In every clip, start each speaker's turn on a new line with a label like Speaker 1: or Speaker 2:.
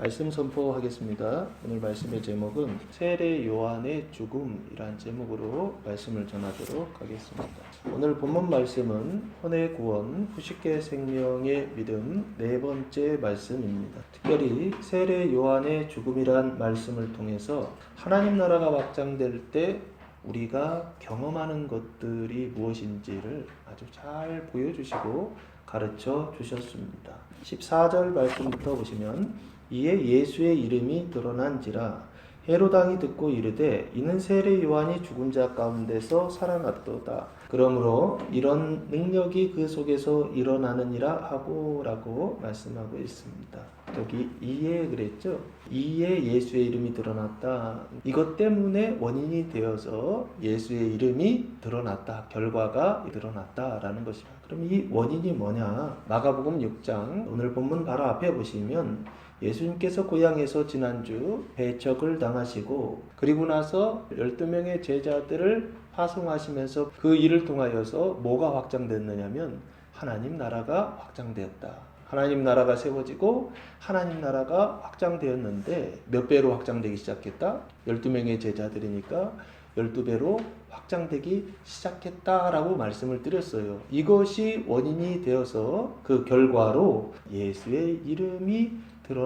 Speaker 1: 말씀 선포하겠습니다. 오늘 말씀의 제목은 세례 요한의 죽음이란 제목으로 말씀을 전하도록 하겠습니다. 오늘 본문 말씀은 혼의 구원, 후식계 생명의 믿음 네 번째 말씀입니다. 특별히 세례 요한의 죽음이란 말씀을 통해서 하나님 나라가 확장될 때 우리가 경험하는 것들이 무엇인지를 아주 잘 보여주시고 가르쳐 주셨습니다. 14절 말씀부터 보시면 이에 예수의 이름이 드러난지라 헤롯 왕이 듣고 이르되 이는 세례 요한이 죽은 자 가운데서 살아났도다. 그러므로 이런 능력이 그 속에서 일어나느니라 하고라고 말씀하고 있습니다. 여기 이에 그랬죠. 이에 예수의 이름이 드러났다. 이것 때문에 원인이 되어서 예수의 이름이 드러났다. 결과가 드러났다라는 것이다. 그럼 이 원인이 뭐냐? 마가복음 6장 오늘 본문 바로 앞에 보시면 예수님께서 고향에서 지난주 배척을 당하시고 그리고 나서 12명의 제자들을 파송하시면서 그 일을 통하여서 뭐가 확장됐느냐면 하나님 나라가 확장되었다. 하나님 나라가 세워지고 하나님 나라가 확장되었는데 몇 배로 확장되기 시작했다? 12명의 제자들이니까 12배로 확장되기 시작했다라고 말씀을 드렸어요. 이것이 원인이 되어서 그 결과로 예수의 이름이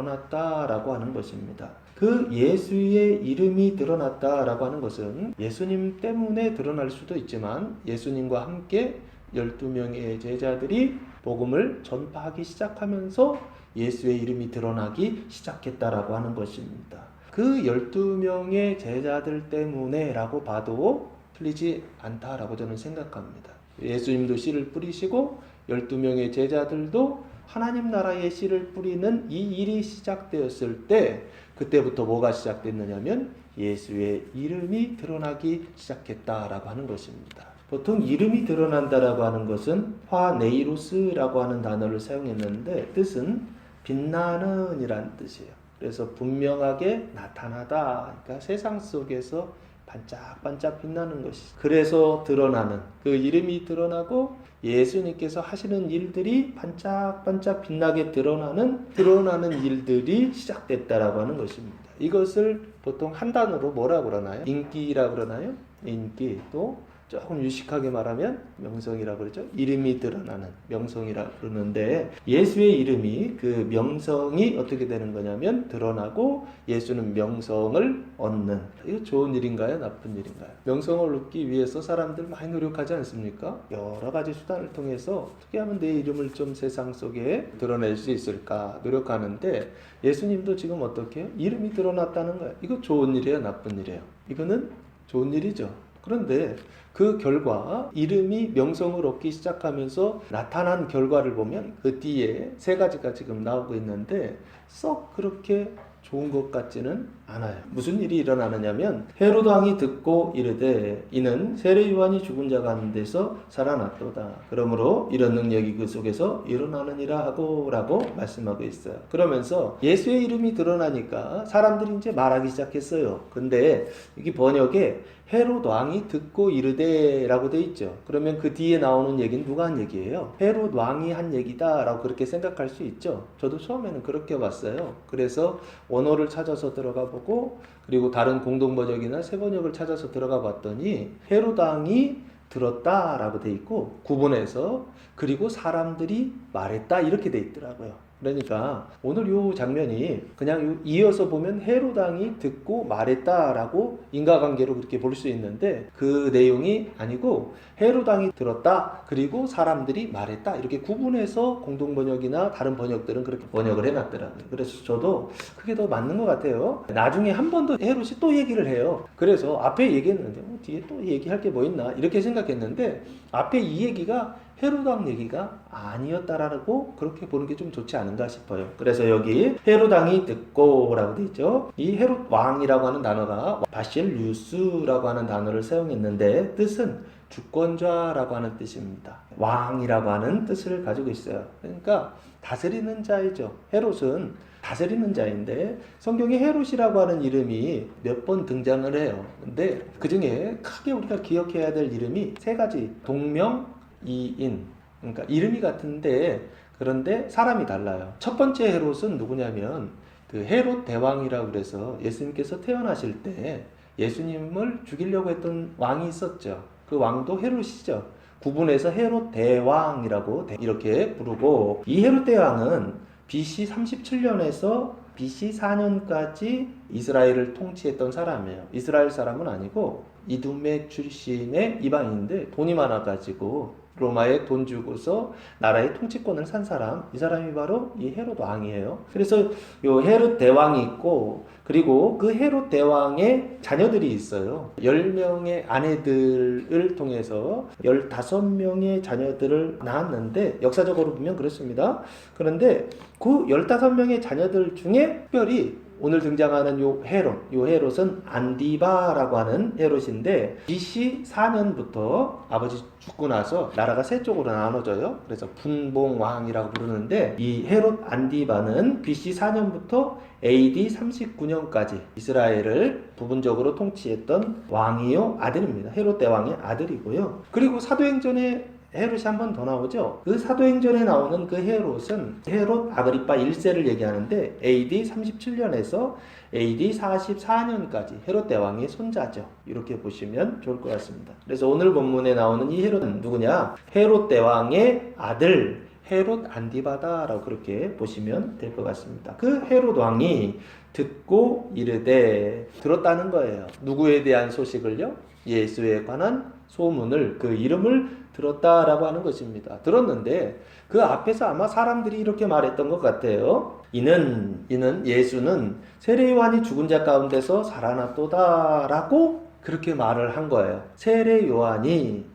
Speaker 1: 드러났다라고 하는 것입니다. 그 예수의 이름이 드러났다라고 하는 것은 예수님 때문에 드러날 수도 있지만 예수님과 함께 12명의 제자들이 복음을 전파하기 시작하면서 예수의 이름이 드러나기 시작했다라고 하는 것입니다. 그 12명의 제자들 때문에 라고 봐도 틀리지 않다라고 저는 생각합니다. 예수님도 씨를 뿌리시고 12명의 제자들도 하나님 나라의 씨를 뿌리는 이 일이 시작되었을 때 그때부터 뭐가 시작됐느냐면 예수의 이름이 드러나기 시작했다라고 하는 것입니다. 보통 이름이 드러난다라고 하는 것은 화네이로스라고 하는 단어를 사용했는데 뜻은 빛나는 이란 뜻이에요. 그래서 분명하게 나타나다. 그러니까 세상 속에서 반짝반짝 빛나는 것이. 그래서 드러나는 그 이름이 드러나고 예수님께서 하시는 일들이 반짝반짝 빛나게 드러나는 일들이 시작됐다라고 하는 것입니다. 이것을 보통 한 단어로 뭐라고 그러나요? 인기라고 그러나요? 인기. 또 조금 유식하게 말하면 명성이라고 그러죠. 이름이 드러나는 명성이라고 그러는데 예수의 이름이 그 명성이 어떻게 되는 거냐면 드러나고 예수는 명성을 얻는. 이거 좋은 일인가요? 나쁜 일인가요? 명성을 얻기 위해서 사람들 많이 노력하지 않습니까? 여러 가지 수단을 통해서 어떻게 하면 내 이름을 좀 세상 속에 드러낼 수 있을까 노력하는데 예수님도 지금 어떻게 이름이 드러났다는 거예요. 이거 좋은 일이에요? 나쁜 일이에요? 이거는 좋은 일이죠. 그런데 그 결과 이름이 명성을 얻기 시작하면서 나타난 결과를 보면 그 뒤에 세 가지가 지금 나오고 있는데 썩 그렇게 좋은 것 같지는 않아요. 무슨 일이 일어나느냐면 헤롯 왕이 듣고 이르되 이는 세례 요한이 죽은 자 가운데서 살아났도다. 그러므로 이런 능력이 그 속에서 일어나느니라 하고라고 말씀하고 있어요. 그러면서 예수의 이름이 드러나니까 사람들이 이제 말하기 시작했어요. 근데 여기 번역에 헤롯 왕이 듣고 이르되라고 돼 있죠. 그러면 그 뒤에 나오는 얘기는 누가 한 얘기예요? 헤롯 왕이 한 얘기다라고 그렇게 생각할 수 있죠. 저도 처음에는 그렇게 봤어요. 그래서 원어를 찾아서 들어가 보고 그리고 다른 공동 번역이나 새 번역을 찾아서 들어가 봤더니 헤롯 왕이 들었다라고 돼 있고 구분해서 그리고 사람들이 말했다 이렇게 돼 있더라고요. 그러니까 오늘 이 장면이 그냥 이어서 보면 헤롯 왕이 듣고 말했다라고 인과관계로 그렇게 볼 수 있는데 그 내용이 아니고 헤롯 왕이 들었다 그리고 사람들이 말했다 이렇게 구분해서 공동번역이나 다른 번역들은 그렇게 번역을 해놨더라고요. 그래서 저도 그게 더 맞는 것 같아요. 나중에 한 번 더 헤롯이 또 얘기를 해요. 그래서 앞에 얘기했는데 뒤에 또 얘기할 게 뭐 있나 이렇게 생각했는데 앞에 이 얘기가 헤롯 왕 얘기가 아니었다라고 그렇게 보는 게 좀 좋지 않은가 싶어요. 그래서 여기 헤롯 왕이 듣고 라고 되어 있죠. 이 헤롯 왕이라고 하는 단어가 바실류스라고 하는 단어를 사용했는데 뜻은 주권자라고 하는 뜻입니다. 왕이라고 하는 뜻을 가지고 있어요. 그러니까 다스리는 자이죠. 헤롯은 다스리는 자인데 성경에 헤롯이라고 하는 이름이 몇 번 등장을 해요. 근데 그 중에 크게 우리가 기억해야 될 이름이 세 가지. 동명이인. 그러니까 이름이 같은데 그런데 사람이 달라요. 첫 번째 헤롯은 누구냐면 그 헤롯 대왕이라고 그래서 예수님께서 태어나실 때 예수님을 죽이려고 했던 왕이 있었죠. 그 왕도 헤롯이죠. 구분해서 헤롯 대왕이라고 이렇게 부르고, 이 헤롯 대왕은 BC 37년에서 BC 4년까지 이스라엘을 통치했던 사람이에요. 이스라엘 사람은 아니고 이두메 출신의 이방인인데 돈이 많아가지고 로마에 돈 주고서 나라의 통치권을 산 사람, 이 사람이 바로 이 헤롯 왕이에요. 그래서 요 헤롯 대왕이 있고, 그리고 그 헤롯 대왕의 자녀들이 있어요. 10명의 아내들을 통해서 15명의 자녀들을 낳았는데, 역사적으로 보면 그렇습니다. 그런데 그 15명의 자녀들 중에 특별히 오늘 등장하는 요 헤롯은 안디바라고 하는 헤롯인데, BC 4년부터 아버지 죽고 나서 나라가 세 쪽으로 나눠져요. 그래서 분봉왕이라고 부르는데, 이 헤롯 안디바는 BC 4년부터 AD 39년까지 이스라엘을 부분적으로 통치했던 왕이요, 아들입니다. 헤롯 대왕의 아들이고요. 그리고 사도행전에 헤롯이 한 번 더 나오죠. 그 사도행전에 나오는 그 헤롯은 헤롯 아그리파 1세를 얘기하는데 AD 37년에서 AD 44년까지 헤롯 대왕의 손자죠. 이렇게 보시면 좋을 것 같습니다. 그래서 오늘 본문에 나오는 이 헤롯은 누구냐? 헤롯 대왕의 아들 헤롯 안디바다라고 그렇게 보시면 될 것 같습니다. 그 헤롯 왕이 듣고 이르되, 들었다는 거예요. 누구에 대한 소식을요? 예수에 관한 소문을, 그 이름을 들었다라고 하는 것입니다. 들었는데 그 앞에서 아마 사람들이 이렇게 말했던 것 같아요. 이는 예수는 세례 요한이 죽은 자 가운데서 살아났도다라고 그렇게 말을 한 거예요.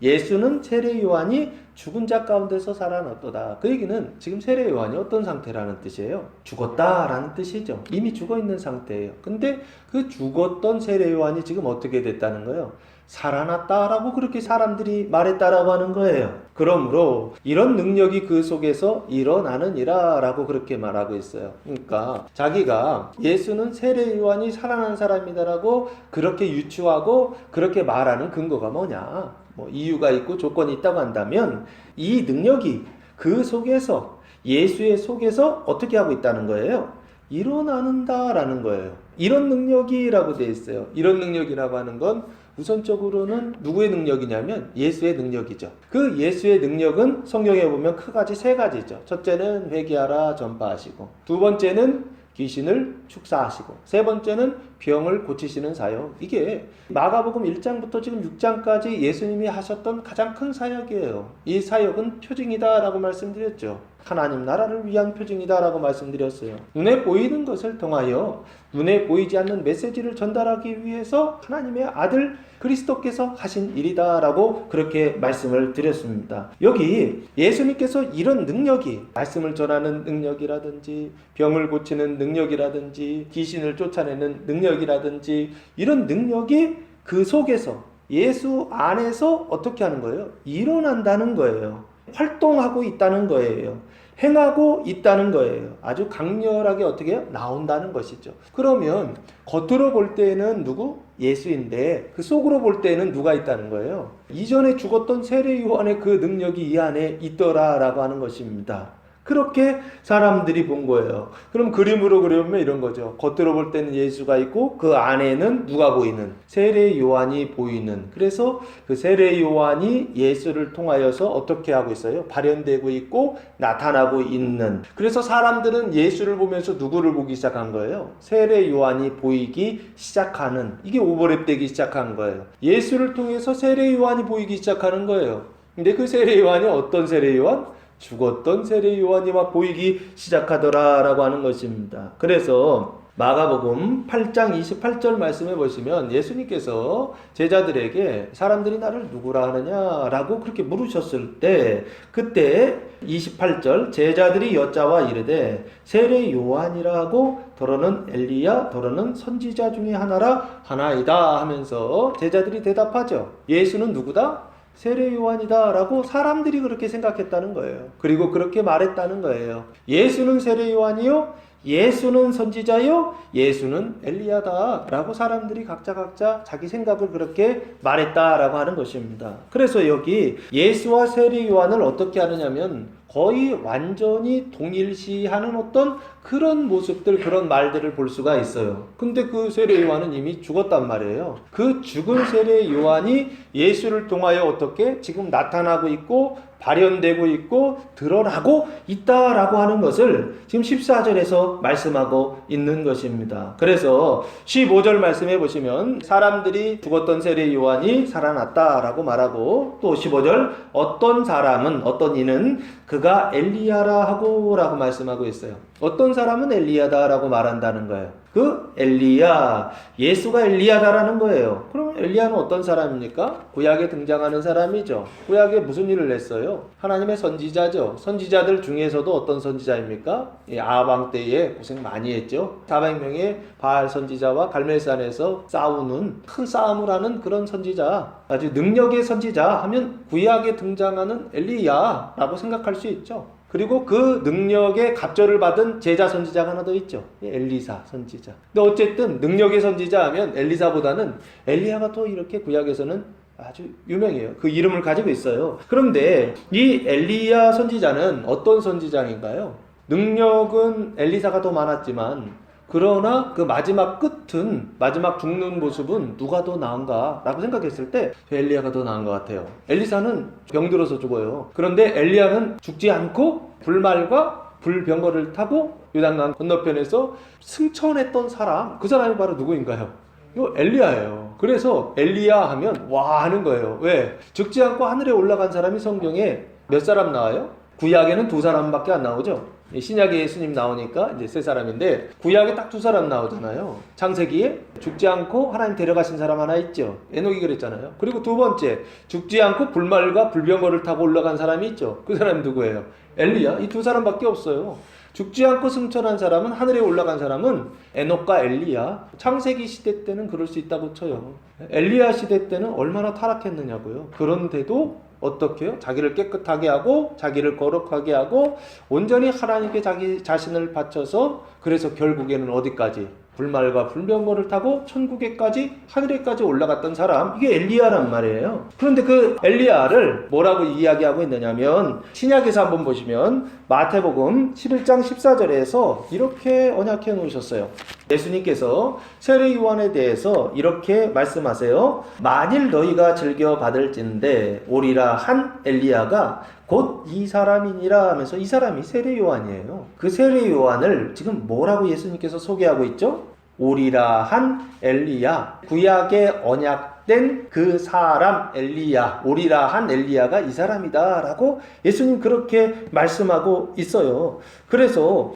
Speaker 1: 예수는 세례 요한이 죽은 자 가운데서 살아났도다. 그 얘기는 지금 세례 요한이 어떤 상태라는 뜻이에요? 죽었다라는 뜻이죠. 이미 죽어 있는 상태예요. 근데 그 죽었던 세례 요한이 지금 어떻게 됐다는 거예요? 살아났다라고 그렇게 사람들이 말했다라고 하는 거예요. 그러므로 이런 능력이 그 속에서 일어나느니라 라고 그렇게 말하고 있어요. 그러니까 자기가 예수는 세례 요한이 살아난 사람이다라고 그렇게 유추하고 그렇게 말하는 근거가 뭐냐? 뭐 이유가 있고 조건이 있다고 한다면 이 능력이 그 속에서, 예수의 속에서 어떻게 하고 있다는 거예요? 일어나는다라는 거예요. 이런 능력이라고 되어 있어요. 이런 능력이라고 하는 건 우선적으로는 누구의 능력이냐면 예수의 능력이죠. 그 예수의 능력은 성경에 보면 크가지 세 가지죠. 첫째는 회개하라 전파하시고, 두 번째는 귀신을 축사하시고, 세 번째는 병을 고치시는 사역. 이게 마가복음 1장부터 지금 6장까지 예수님이 하셨던 가장 큰 사역이에요. 이 사역은 표징이다라고 말씀드렸죠. 하나님 나라를 위한 표징이다라고 말씀드렸어요. 눈에 보이는 것을 통하여 눈에 보이지 않는 메시지를 전달하기 위해서 하나님의 아들 그리스도께서 하신 일이다라고 그렇게 말씀을 드렸습니다. 여기 예수님께서 이런 능력이, 말씀을 전하는 능력이라든지 병을 고치는 능력이라든지 귀신을 쫓아내는 능력이라든지, 이런 능력이 그 속에서 예수 안에서 어떻게 하는 거예요? 일어난다는 거예요. 활동하고 있다는 거예요. 행하고 있다는 거예요. 아주 강렬하게 어떻게 해요? 나온다는 것이죠. 그러면 겉으로 볼 때는 누구? 예수인데 그 속으로 볼 때는 누가 있다는 거예요? 이전에 죽었던 세례 요한의 그 능력이 이 안에 있더라라고 하는 것입니다. 그렇게 사람들이 본 거예요. 그럼 그림으로 그리면 이런 거죠. 겉으로 볼 때는 예수가 있고 그 안에는 누가 보이는? 세례 요한이 보이는. 그래서 그 세례 요한이 예수를 통하여서 어떻게 하고 있어요? 발현되고 있고 나타나고 있는. 그래서 사람들은 예수를 보면서 누구를 보기 시작한 거예요? 세례 요한이 보이기 시작하는. 이게 오버랩되기 시작한 거예요. 예수를 통해서 세례 요한이 보이기 시작하는 거예요. 근데 그 세례 요한이 어떤 세례 요한? 죽었던 세례 요한이 막 보이기 시작하더라라고 하는 것입니다. 그래서 마가복음 8장 28절 말씀해 보시면 예수님께서 제자들에게 사람들이 나를 누구라 하느냐라고 그렇게 물으셨을 때, 그때 28절 제자들이 여짜와 이르되 세례 요한이라고, 더러는 엘리야, 더러는 선지자 중에 하나이다 하면서 제자들이 대답하죠. 예수는 누구다? 세례 요한이다 라고 사람들이 그렇게 생각했다는 거예요. 그리고 그렇게 말했다는 거예요. 예수는 세례 요한이요, 예수는 선지자요, 예수는 엘리야다 라고 사람들이 각자 자기 생각을 그렇게 말했다라고 하는 것입니다. 그래서 여기 예수와 세례 요한을 어떻게 하느냐면 거의 완전히 동일시하는 어떤 그런 모습들, 그런 말들을 볼 수가 있어요. 근데 그 세례 요한은 이미 죽었단 말이에요. 그 죽은 세례 요한이 예수를 통하여 어떻게 지금 나타나고 있고 발현되고 있고 드러나고 있다라고 하는 것을 지금 14절에서 말씀하고 있는 것입니다. 그래서 15절 말씀해 보시면 사람들이 죽었던 세례 요한이 살아났다라고 말하고, 또 15절 어떤 사람은, 어떤 이는 그가 엘리야라 하고 라고 말씀하고 있어요. 어떤 사람은 엘리야다라고 말한다는 거예요. 그 엘리야, 예수가 엘리야다라는 거예요. 그럼 엘리야는 어떤 사람입니까? 구약에 등장하는 사람이죠. 구약에 무슨 일을 했어요? 하나님의 선지자죠. 선지자들 중에서도 어떤 선지자입니까? 아방 때에 고생 많이 했죠. 400명의 바알 선지자와 갈멜산에서 싸우는, 큰 싸움을 하는 그런 선지자, 아주 능력의 선지자 하면 구약에 등장하는 엘리야라고 생각할 수 있죠. 그리고 그 능력의 갑절을 받은 제자 선지자가 하나 더 있죠. 엘리사 선지자. 근데 어쨌든 능력의 선지자 하면 엘리사보다는 엘리야가 또 이렇게 구약에서는 아주 유명해요. 그 이름을 가지고 있어요. 그런데 이 엘리야 선지자는 어떤 선지자인가요? 능력은 엘리사가 더 많았지만 그러나 그 마지막 끝은, 마지막 죽는 모습은 누가 더 나은가 라고 생각했을 때 엘리야가 더 나은 것 같아요. 엘리사는 병들어서 죽어요. 그런데 엘리야는 죽지 않고 불말과 불병거를 타고 요단강 건너편에서 승천했던 사람, 그 사람이 바로 누구인가요? 이거 엘리야예요. 그래서 엘리야 하면 와 하는 거예요. 왜? 죽지 않고 하늘에 올라간 사람이 성경에 몇 사람 나와요? 구약에는 2사람밖에 안 나오죠. 신약에 예수님 나오니까 이제 3사람인데 구약에 딱 2사람 나오잖아요. 창세기에 죽지 않고 하나님 데려가신 사람 하나 있죠. 에녹이 그랬잖아요. 그리고 두 번째, 죽지 않고 불말과 불병거를 타고 올라간 사람이 있죠. 그 사람이 누구예요? 엘리야. 이 2사람밖에 없어요. 죽지 않고 승천한 사람은, 하늘에 올라간 사람은 에녹과 엘리야. 창세기 시대 때는 그럴 수 있다고 쳐요. 엘리야 시대 때는 얼마나 타락했느냐고요. 그런데도 어떻게 해요? 자기를 깨끗하게 하고 자기를 거룩하게 하고 온전히 하나님께 자기 자신을 바쳐서, 그래서 결국에는 어디까지? 불말과 불병거를 타고 천국에까지, 하늘에까지 올라갔던 사람, 이게 엘리야란 말이에요. 그런데 그 엘리야를 뭐라고 이야기하고 있느냐면 신약에서 한번 보시면 마태복음 11장 14절에서 이렇게 언약해 놓으셨어요. 예수님께서 세례 요한에 대해서 이렇게 말씀하세요. 만일 너희가 즐겨 받을진대 오리라 한 엘리야가 곧 이 사람이니라 하면서, 이 사람이 세례 요한이에요. 그 세례 요한을 지금 뭐라고 예수님께서 소개하고 있죠? 오리라 한 엘리야, 구약의 언약된 그 사람 엘리야, 오리라 한 엘리야가 이 사람이다 라고 예수님 그렇게 말씀하고 있어요. 그래서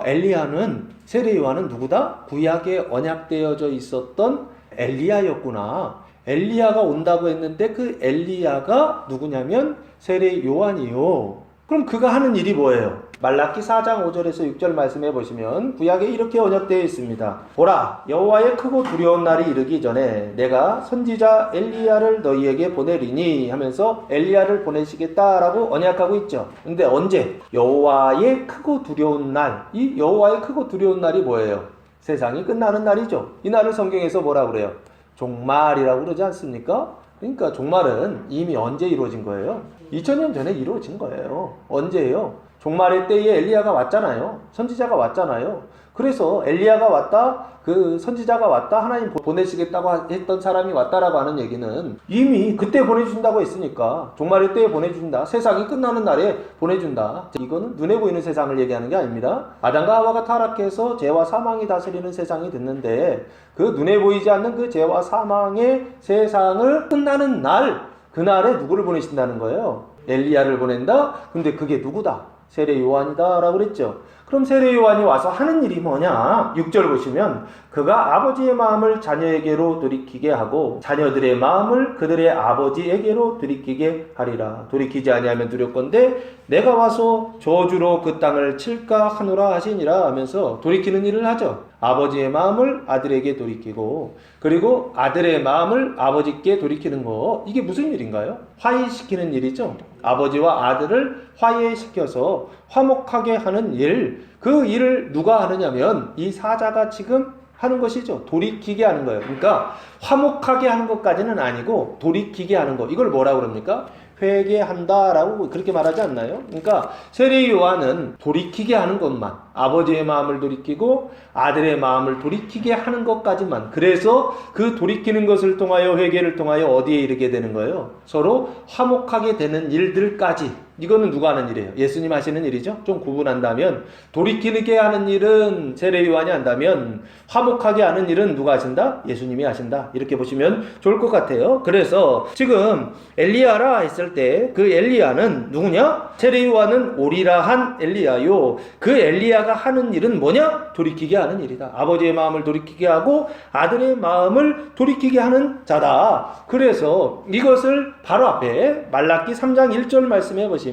Speaker 1: 엘리야는, 세례 요한은 누구다? 구약에 언약되어져 있었던 엘리야였구나. 엘리야가 온다고 했는데 그 엘리야가 누구냐면 세례 요한이요. 그럼 그가 하는 일이 뭐예요? 말라기 4장 5절에서 6절 말씀해 보시면 구약에 이렇게 언약되어 있습니다. 보라, 여호와의 크고 두려운 날이 이르기 전에 내가 선지자 엘리야를 너희에게 보내리니 하면서 엘리야를 보내시겠다라고 언약하고 있죠. 근데 언제? 여호와의 크고 두려운 날. 이 여호와의 크고 두려운 날이 뭐예요? 세상이 끝나는 날이죠. 이 날을 성경에서 뭐라 그래요? 종말이라고 그러지 않습니까? 그러니까 종말은 이미 언제 이루어진 거예요? 2000년 전에 이루어진 거예요. 언제예요? 종말의 때에 엘리야가 왔잖아요. 선지자가 왔잖아요. 그래서 엘리야가 왔다, 그 선지자가 왔다, 하나님 보내시겠다고 했던 사람이 왔다라고 하는 얘기는 이미 그때 보내준다고 했으니까, 종말의 때에 보내준다, 세상이 끝나는 날에 보내준다. 이거는 눈에 보이는 세상을 얘기하는 게 아닙니다. 아담과 하와가 타락해서 죄와 사망이 다스리는 세상이 됐는데 그 눈에 보이지 않는 그 죄와 사망의 세상을 끝나는 날, 그날에 누구를 보내신다는 거예요? 엘리야를 보낸다? 근데 그게 누구다? 세례 요한이다 라고 그랬죠. 그럼 세례 요한이 와서 하는 일이 뭐냐? 6절 보시면 그가 아버지의 마음을 자녀에게로 돌이키게 하고 자녀들의 마음을 그들의 아버지에게로 돌이키게 하리라. 돌이키지 아니하면 두렵건대 내가 와서 저주로 그 땅을 칠까 하노라 하시니라 하면서 돌이키는 일을 하죠. 아버지의 마음을 아들에게 돌이키고, 그리고 아들의 마음을 아버지께 돌이키는 거, 이게 무슨 일인가요? 화해시키는 일이죠. 아버지와 아들을 화해시켜서 화목하게 하는 일, 그 일을 누가 하느냐면 이 사자가 지금 하는 것이죠. 돌이키게 하는 거예요. 그러니까 화목하게 하는 것까지는 아니고 돌이키게 하는 거. 이걸 뭐라고 그럽니까? 회개한다라고 그렇게 말하지 않나요? 그러니까 세례 요한은 돌이키게 하는 것만, 아버지의 마음을 돌이키고 아들의 마음을 돌이키게 하는 것까지만, 그래서 그 돌이키는 것을 통하여 회개를 통하여 어디에 이르게 되는 거예요? 서로 화목하게 되는 일들까지. 이거는 누가 하는 일이에요? 예수님 하시는 일이죠. 좀 구분한다면 돌이키게 하는 일은 세례 요한이 한다면 화목하게 하는 일은 누가 하신다? 예수님이 하신다. 이렇게 보시면 좋을 것 같아요. 그래서 지금 엘리야라 했을 때 그 엘리야는 누구냐? 세례 요한은 오리라 한 엘리야요. 그 엘리야가 하는 일은 뭐냐? 돌이키게 하는 일이다. 아버지의 마음을 돌이키게 하고 아들의 마음을 돌이키게 하는 자다. 그래서 이것을 바로 앞에 말라기 3장 1절 말씀해 보시면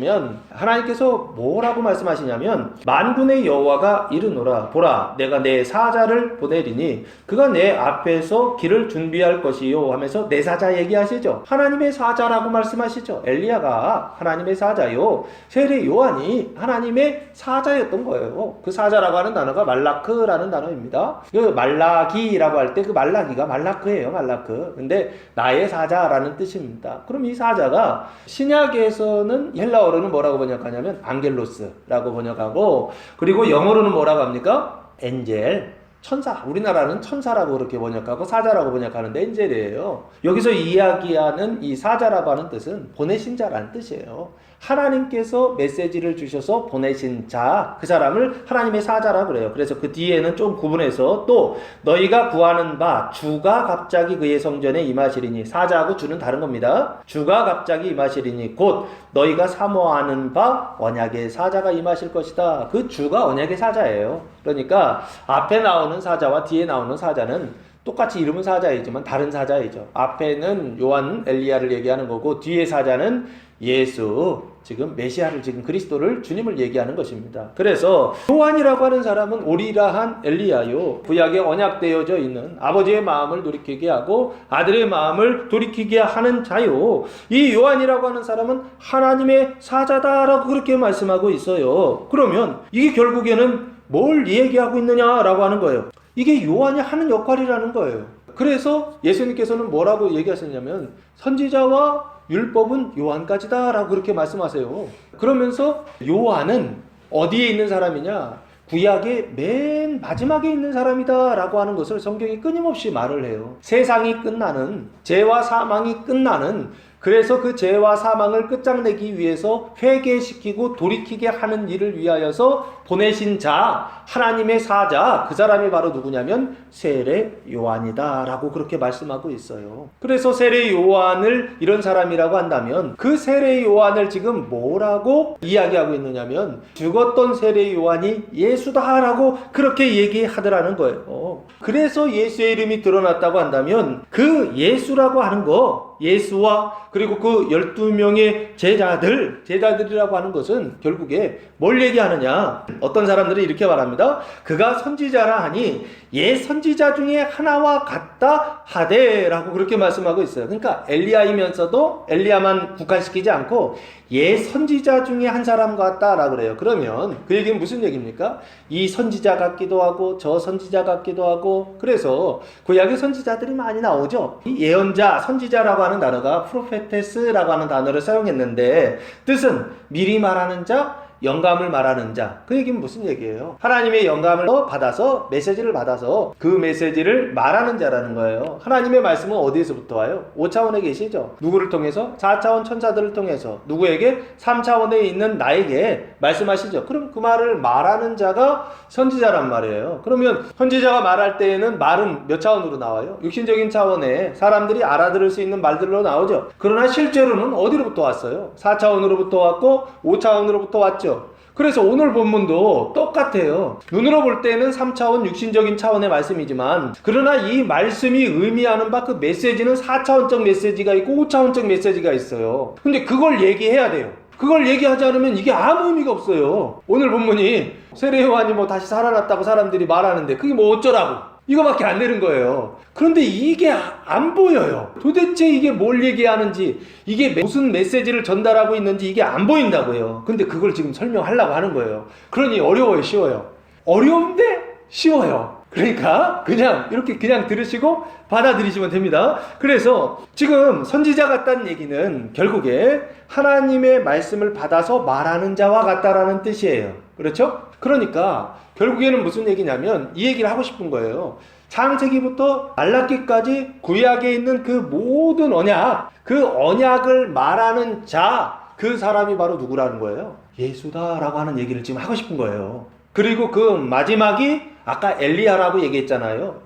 Speaker 1: 하나님께서 뭐라고 말씀하시냐면 만군의 여호와가 이르노라 보라 내가 내 사자를 보내리니 그가 내 앞에서 길을 준비할 것이요 하면서 내 사자 얘기하시죠. 하나님의 사자라고 말씀하시죠. 엘리야가 하나님의 사자요. 세례 요한이 하나님의 사자였던 거예요. 그 사자라고 하는 단어가 말라크라는 단어입니다. 그 말라기라고 할 때 그 말라기가 말라크예요. 말라크. 근데 나의 사자라는 뜻입니다. 그럼 이 사자가 신약에서는 헬라어로는 뭐라고 번역하냐면 안겔로스라고 번역하고, 그리고 영어로는 뭐라고 합니까? 엔젤, 천사. 우리나라는 천사라고 그렇게 번역하고 사자라고 번역하는데 엔젤이에요. 여기서 이야기하는 이 사자라고 하는 뜻은 보내신 자라는 뜻이에요. 하나님께서 메시지를 주셔서 보내신 자, 그 사람을 하나님의 사자라고 그래요. 그래서 그 뒤에는 좀 구분해서 또 너희가 구하는 바 주가 갑자기 그의 성전에 임하시리니, 사자하고 주는 다른 겁니다. 주가 갑자기 임하시리니 곧 너희가 사모하는 바 언약의 사자가 임하실 것이다. 그 주가 언약의 사자예요. 그러니까 앞에 나오는 사자와 뒤에 나오는 사자는 똑같이 이름은 사자이지만 다른 사자이죠. 앞에는 요한 엘리야를 얘기하는 거고 뒤에 사자는 예수, 지금 메시아를, 지금 그리스도를, 주님을 얘기하는 것입니다. 그래서 요한이라고 하는 사람은 오리라한 엘리야요. 구약에 언약되어져 있는 아버지의 마음을 돌이키게 하고 아들의 마음을 돌이키게 하는 자요. 이 요한이라고 하는 사람은 하나님의 사자다라고 그렇게 말씀하고 있어요. 그러면 이게 결국에는 뭘 얘기하고 있느냐라고 하는 거예요. 이게 요한이 하는 역할이라는 거예요. 그래서 예수님께서는 뭐라고 얘기하셨냐면 선지자와 율법은 요한까지다 라고 그렇게 말씀하세요. 그러면서 요한은 어디에 있는 사람이냐? 구약의 맨 마지막에 있는 사람이다 라고 하는 것을 성경이 끊임없이 말을 해요. 세상이 끝나는, 죄와 사망이 끝나는, 그래서 그 죄와 사망을 끝장내기 위해서 회개시키고 돌이키게 하는 일을 위하여서 보내신 자, 하나님의 사자, 그 사람이 바로 누구냐면 세례 요한이다 라고 그렇게 말씀하고 있어요. 그래서 세례 요한을 이런 사람이라고 한다면 그 세례 요한을 지금 뭐라고 이야기하고 있느냐면 죽었던 세례 요한이 예수다 라고 그렇게 얘기하더라는 거예요. 그래서 예수의 이름이 드러났다고 한다면 그 예수라고 하는 거, 예수와 그리고 그 12명의 제자들이라고 하는 것은 결국에 뭘 얘기하느냐? 어떤 사람들은 이렇게 말합니다. 그가 선지자라 하니 옛 선지자 중에 하나와 같다 하되 라고 그렇게 말씀하고 있어요. 그러니까 엘리야이면서도 엘리야만 국한시키지 않고 옛 선지자 중에 한 사람 같다라고 그래요. 그러면 그 얘기는 무슨 얘기입니까? 이 선지자 같기도 하고 저 선지자 같기도 하고, 그래서 구약의 선지자들이 많이 나오죠. 이 예언자, 선지자라고 하는 단어가 프로페테스라고 하는 단어를 사용했는데 뜻은 미리 말하는 자, 영감을 말하는 자. 그 얘기는 무슨 얘기예요? 하나님의 영감을 받아서, 메시지를 받아서 그 메시지를 말하는 자라는 거예요. 하나님의 말씀은 어디에서부터 와요? 5차원에 계시죠. 누구를 통해서? 4차원 천사들을 통해서. 누구에게? 3차원에 있는 나에게 말씀하시죠. 그럼 그 말을 말하는 자가 선지자란 말이에요. 그러면 선지자가 말할 때에는 말은 몇 차원으로 나와요? 육신적인 차원에 사람들이 알아들을 수 있는 말들로 나오죠. 그러나 실제로는 어디로부터 왔어요? 4차원으로부터 왔고 5차원으로부터 왔죠. 그래서 오늘 본문도 똑같아요. 눈으로 볼 때는 3차원 육신적인 차원의 말씀이지만 그러나 이 말씀이 의미하는 바 그 메시지는 4차원적 메시지가 있고 5차원적 메시지가 있어요. 근데 그걸 얘기해야 돼요. 그걸 얘기하지 않으면 이게 아무 의미가 없어요. 오늘 본문이 세례 요한이 뭐 다시 살아났다고 사람들이 말하는데 그게 뭐 어쩌라고? 이거밖에 안 되는 거예요. 그런데 이게 안 보여요. 도대체 이게 뭘 얘기하는지, 이게 무슨 메시지를 전달하고 있는지 이게 안 보인다고요. 근데 그걸 지금 설명하려고 하는 거예요. 그러니 어려워요, 쉬워요? 어려운데 쉬워요. 그러니까 그냥 이렇게 그냥 들으시고 받아들이시면 됩니다. 그래서 지금 선지자 같다는 얘기는 결국에 하나님의 말씀을 받아서 말하는 자와 같다라는 뜻이에요. 그렇죠? 그러니까 결국에는 무슨 얘기냐면 이 얘기를 하고 싶은 거예요. 창세기부터 말라기까지 구약에 있는 그 모든 언약, 그 언약을 말하는 자, 그 사람이 바로 누구라는 거예요? 예수다라고 하는 얘기를 지금 하고 싶은 거예요. 그리고 그 마지막이 아까 엘리야라고 얘기했잖아요.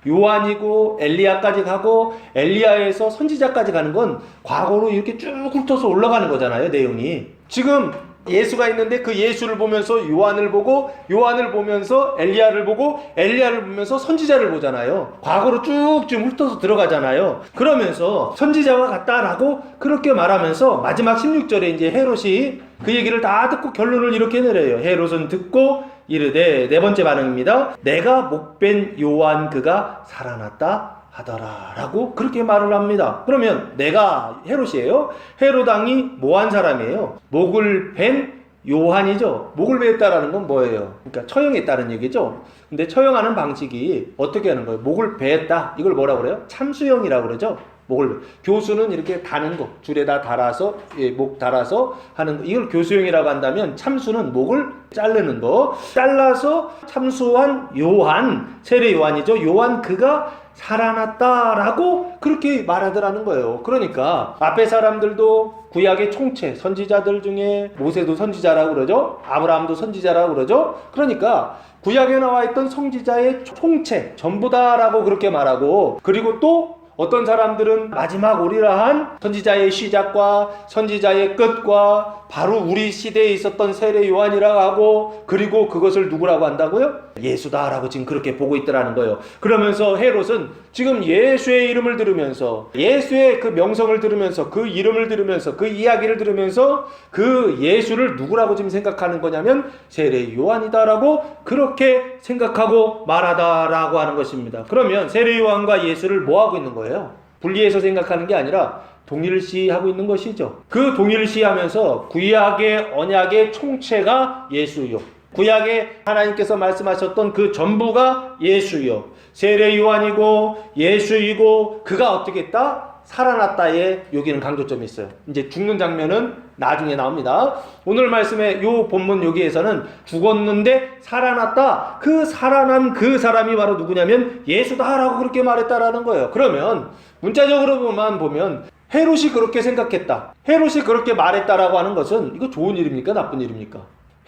Speaker 1: 요한이고 엘리야까지 가고 엘리야에서 선지자까지 가는 건 과거로 이렇게 쭉 훑어서 올라가는 거잖아요. 내용이. 지금 예수가 있는데 그 예수를 보면서 요한을 보고 요한을 보면서 엘리야를 보고 엘리야를 보면서 선지자를 보잖아요. 과거로 쭉쭉 훑어서 들어가잖아요. 그러면서 선지자와 같다라고 그렇게 말하면서 마지막 16절에 이제 헤롯이 그 얘기를 다 듣고 결론을 이렇게 내려요. 헤롯은 듣고 이르되, 네 번째 반응입니다. 내가 목벤 요한 그가 살아났다 하더라 라고 그렇게 말을 합니다. 그러면 내가 헤롯이에요. 헤롯 왕이 뭐한 사람이에요? 목을 벤 요한이죠. 목을 베었다라는 건 뭐예요? 그러니까 처형했다는 얘기죠. 근데 처형하는 방식이 어떻게 하는 거예요? 목을 베었다. 이걸 뭐라고 그래요? 참수형이라고 그러죠. 교수는 이렇게 다는 거, 줄에다 달아서, 목 달아서 하는 거, 이걸 교수형이라고 한다면 참수는 목을 자르는 거, 잘라서 참수한 요한, 세례 요한이죠. 요한 그가 살아났다라고 그렇게 말하더라는 거예요. 그러니까 앞에 사람들도 구약의 총체, 선지자들 중에 모세도 선지자라고 그러죠. 아브라함도 선지자라고 그러죠. 그러니까 구약에 나와 있던 선지자의 총체, 전부다라고 그렇게 말하고, 그리고 또 어떤 사람들은 마지막 오리라한 선지자의 시작과 선지자의 끝과 바로 우리 시대에 있었던 세례 요한이라고 하고, 그리고 그것을 누구라고 한다고요? 예수다라고 지금 그렇게 보고 있더라는 거예요. 그러면서 헤롯은 지금 예수의 이름을 들으면서, 예수의 그 명성을 들으면서, 그 이름을 들으면서, 그 이야기를 들으면서 그 예수를 누구라고 지금 생각하는 거냐면 세례 요한이다라고 그렇게 생각하고 말하다라고 하는 것입니다. 그러면 세례 요한과 예수를 뭐 하고 있는 거예요? 분리해서 생각하는 게 아니라 동일시하고 있는 것이죠. 그 동일시하면서 구약의 언약의 총체가 예수요, 구약에 하나님께서 말씀하셨던 그 전부가 예수요, 세례 요한이고 예수이고, 그가 어떻게 했다? 살아났다에 여기는 강조점이 있어요. 이제 죽는 장면은 나중에 나옵니다. 오늘 말씀의 요 본문 여기에서는 죽었는데 살아났다. 그 살아난 그 사람이 바로 누구냐면 예수다라고 그렇게 말했다라는 거예요. 그러면 문자적으로만 보면 헤롯이 그렇게 생각했다, 헤롯이 그렇게 말했다라고 하는 것은 이거 좋은 일입니까? 나쁜 일입니까?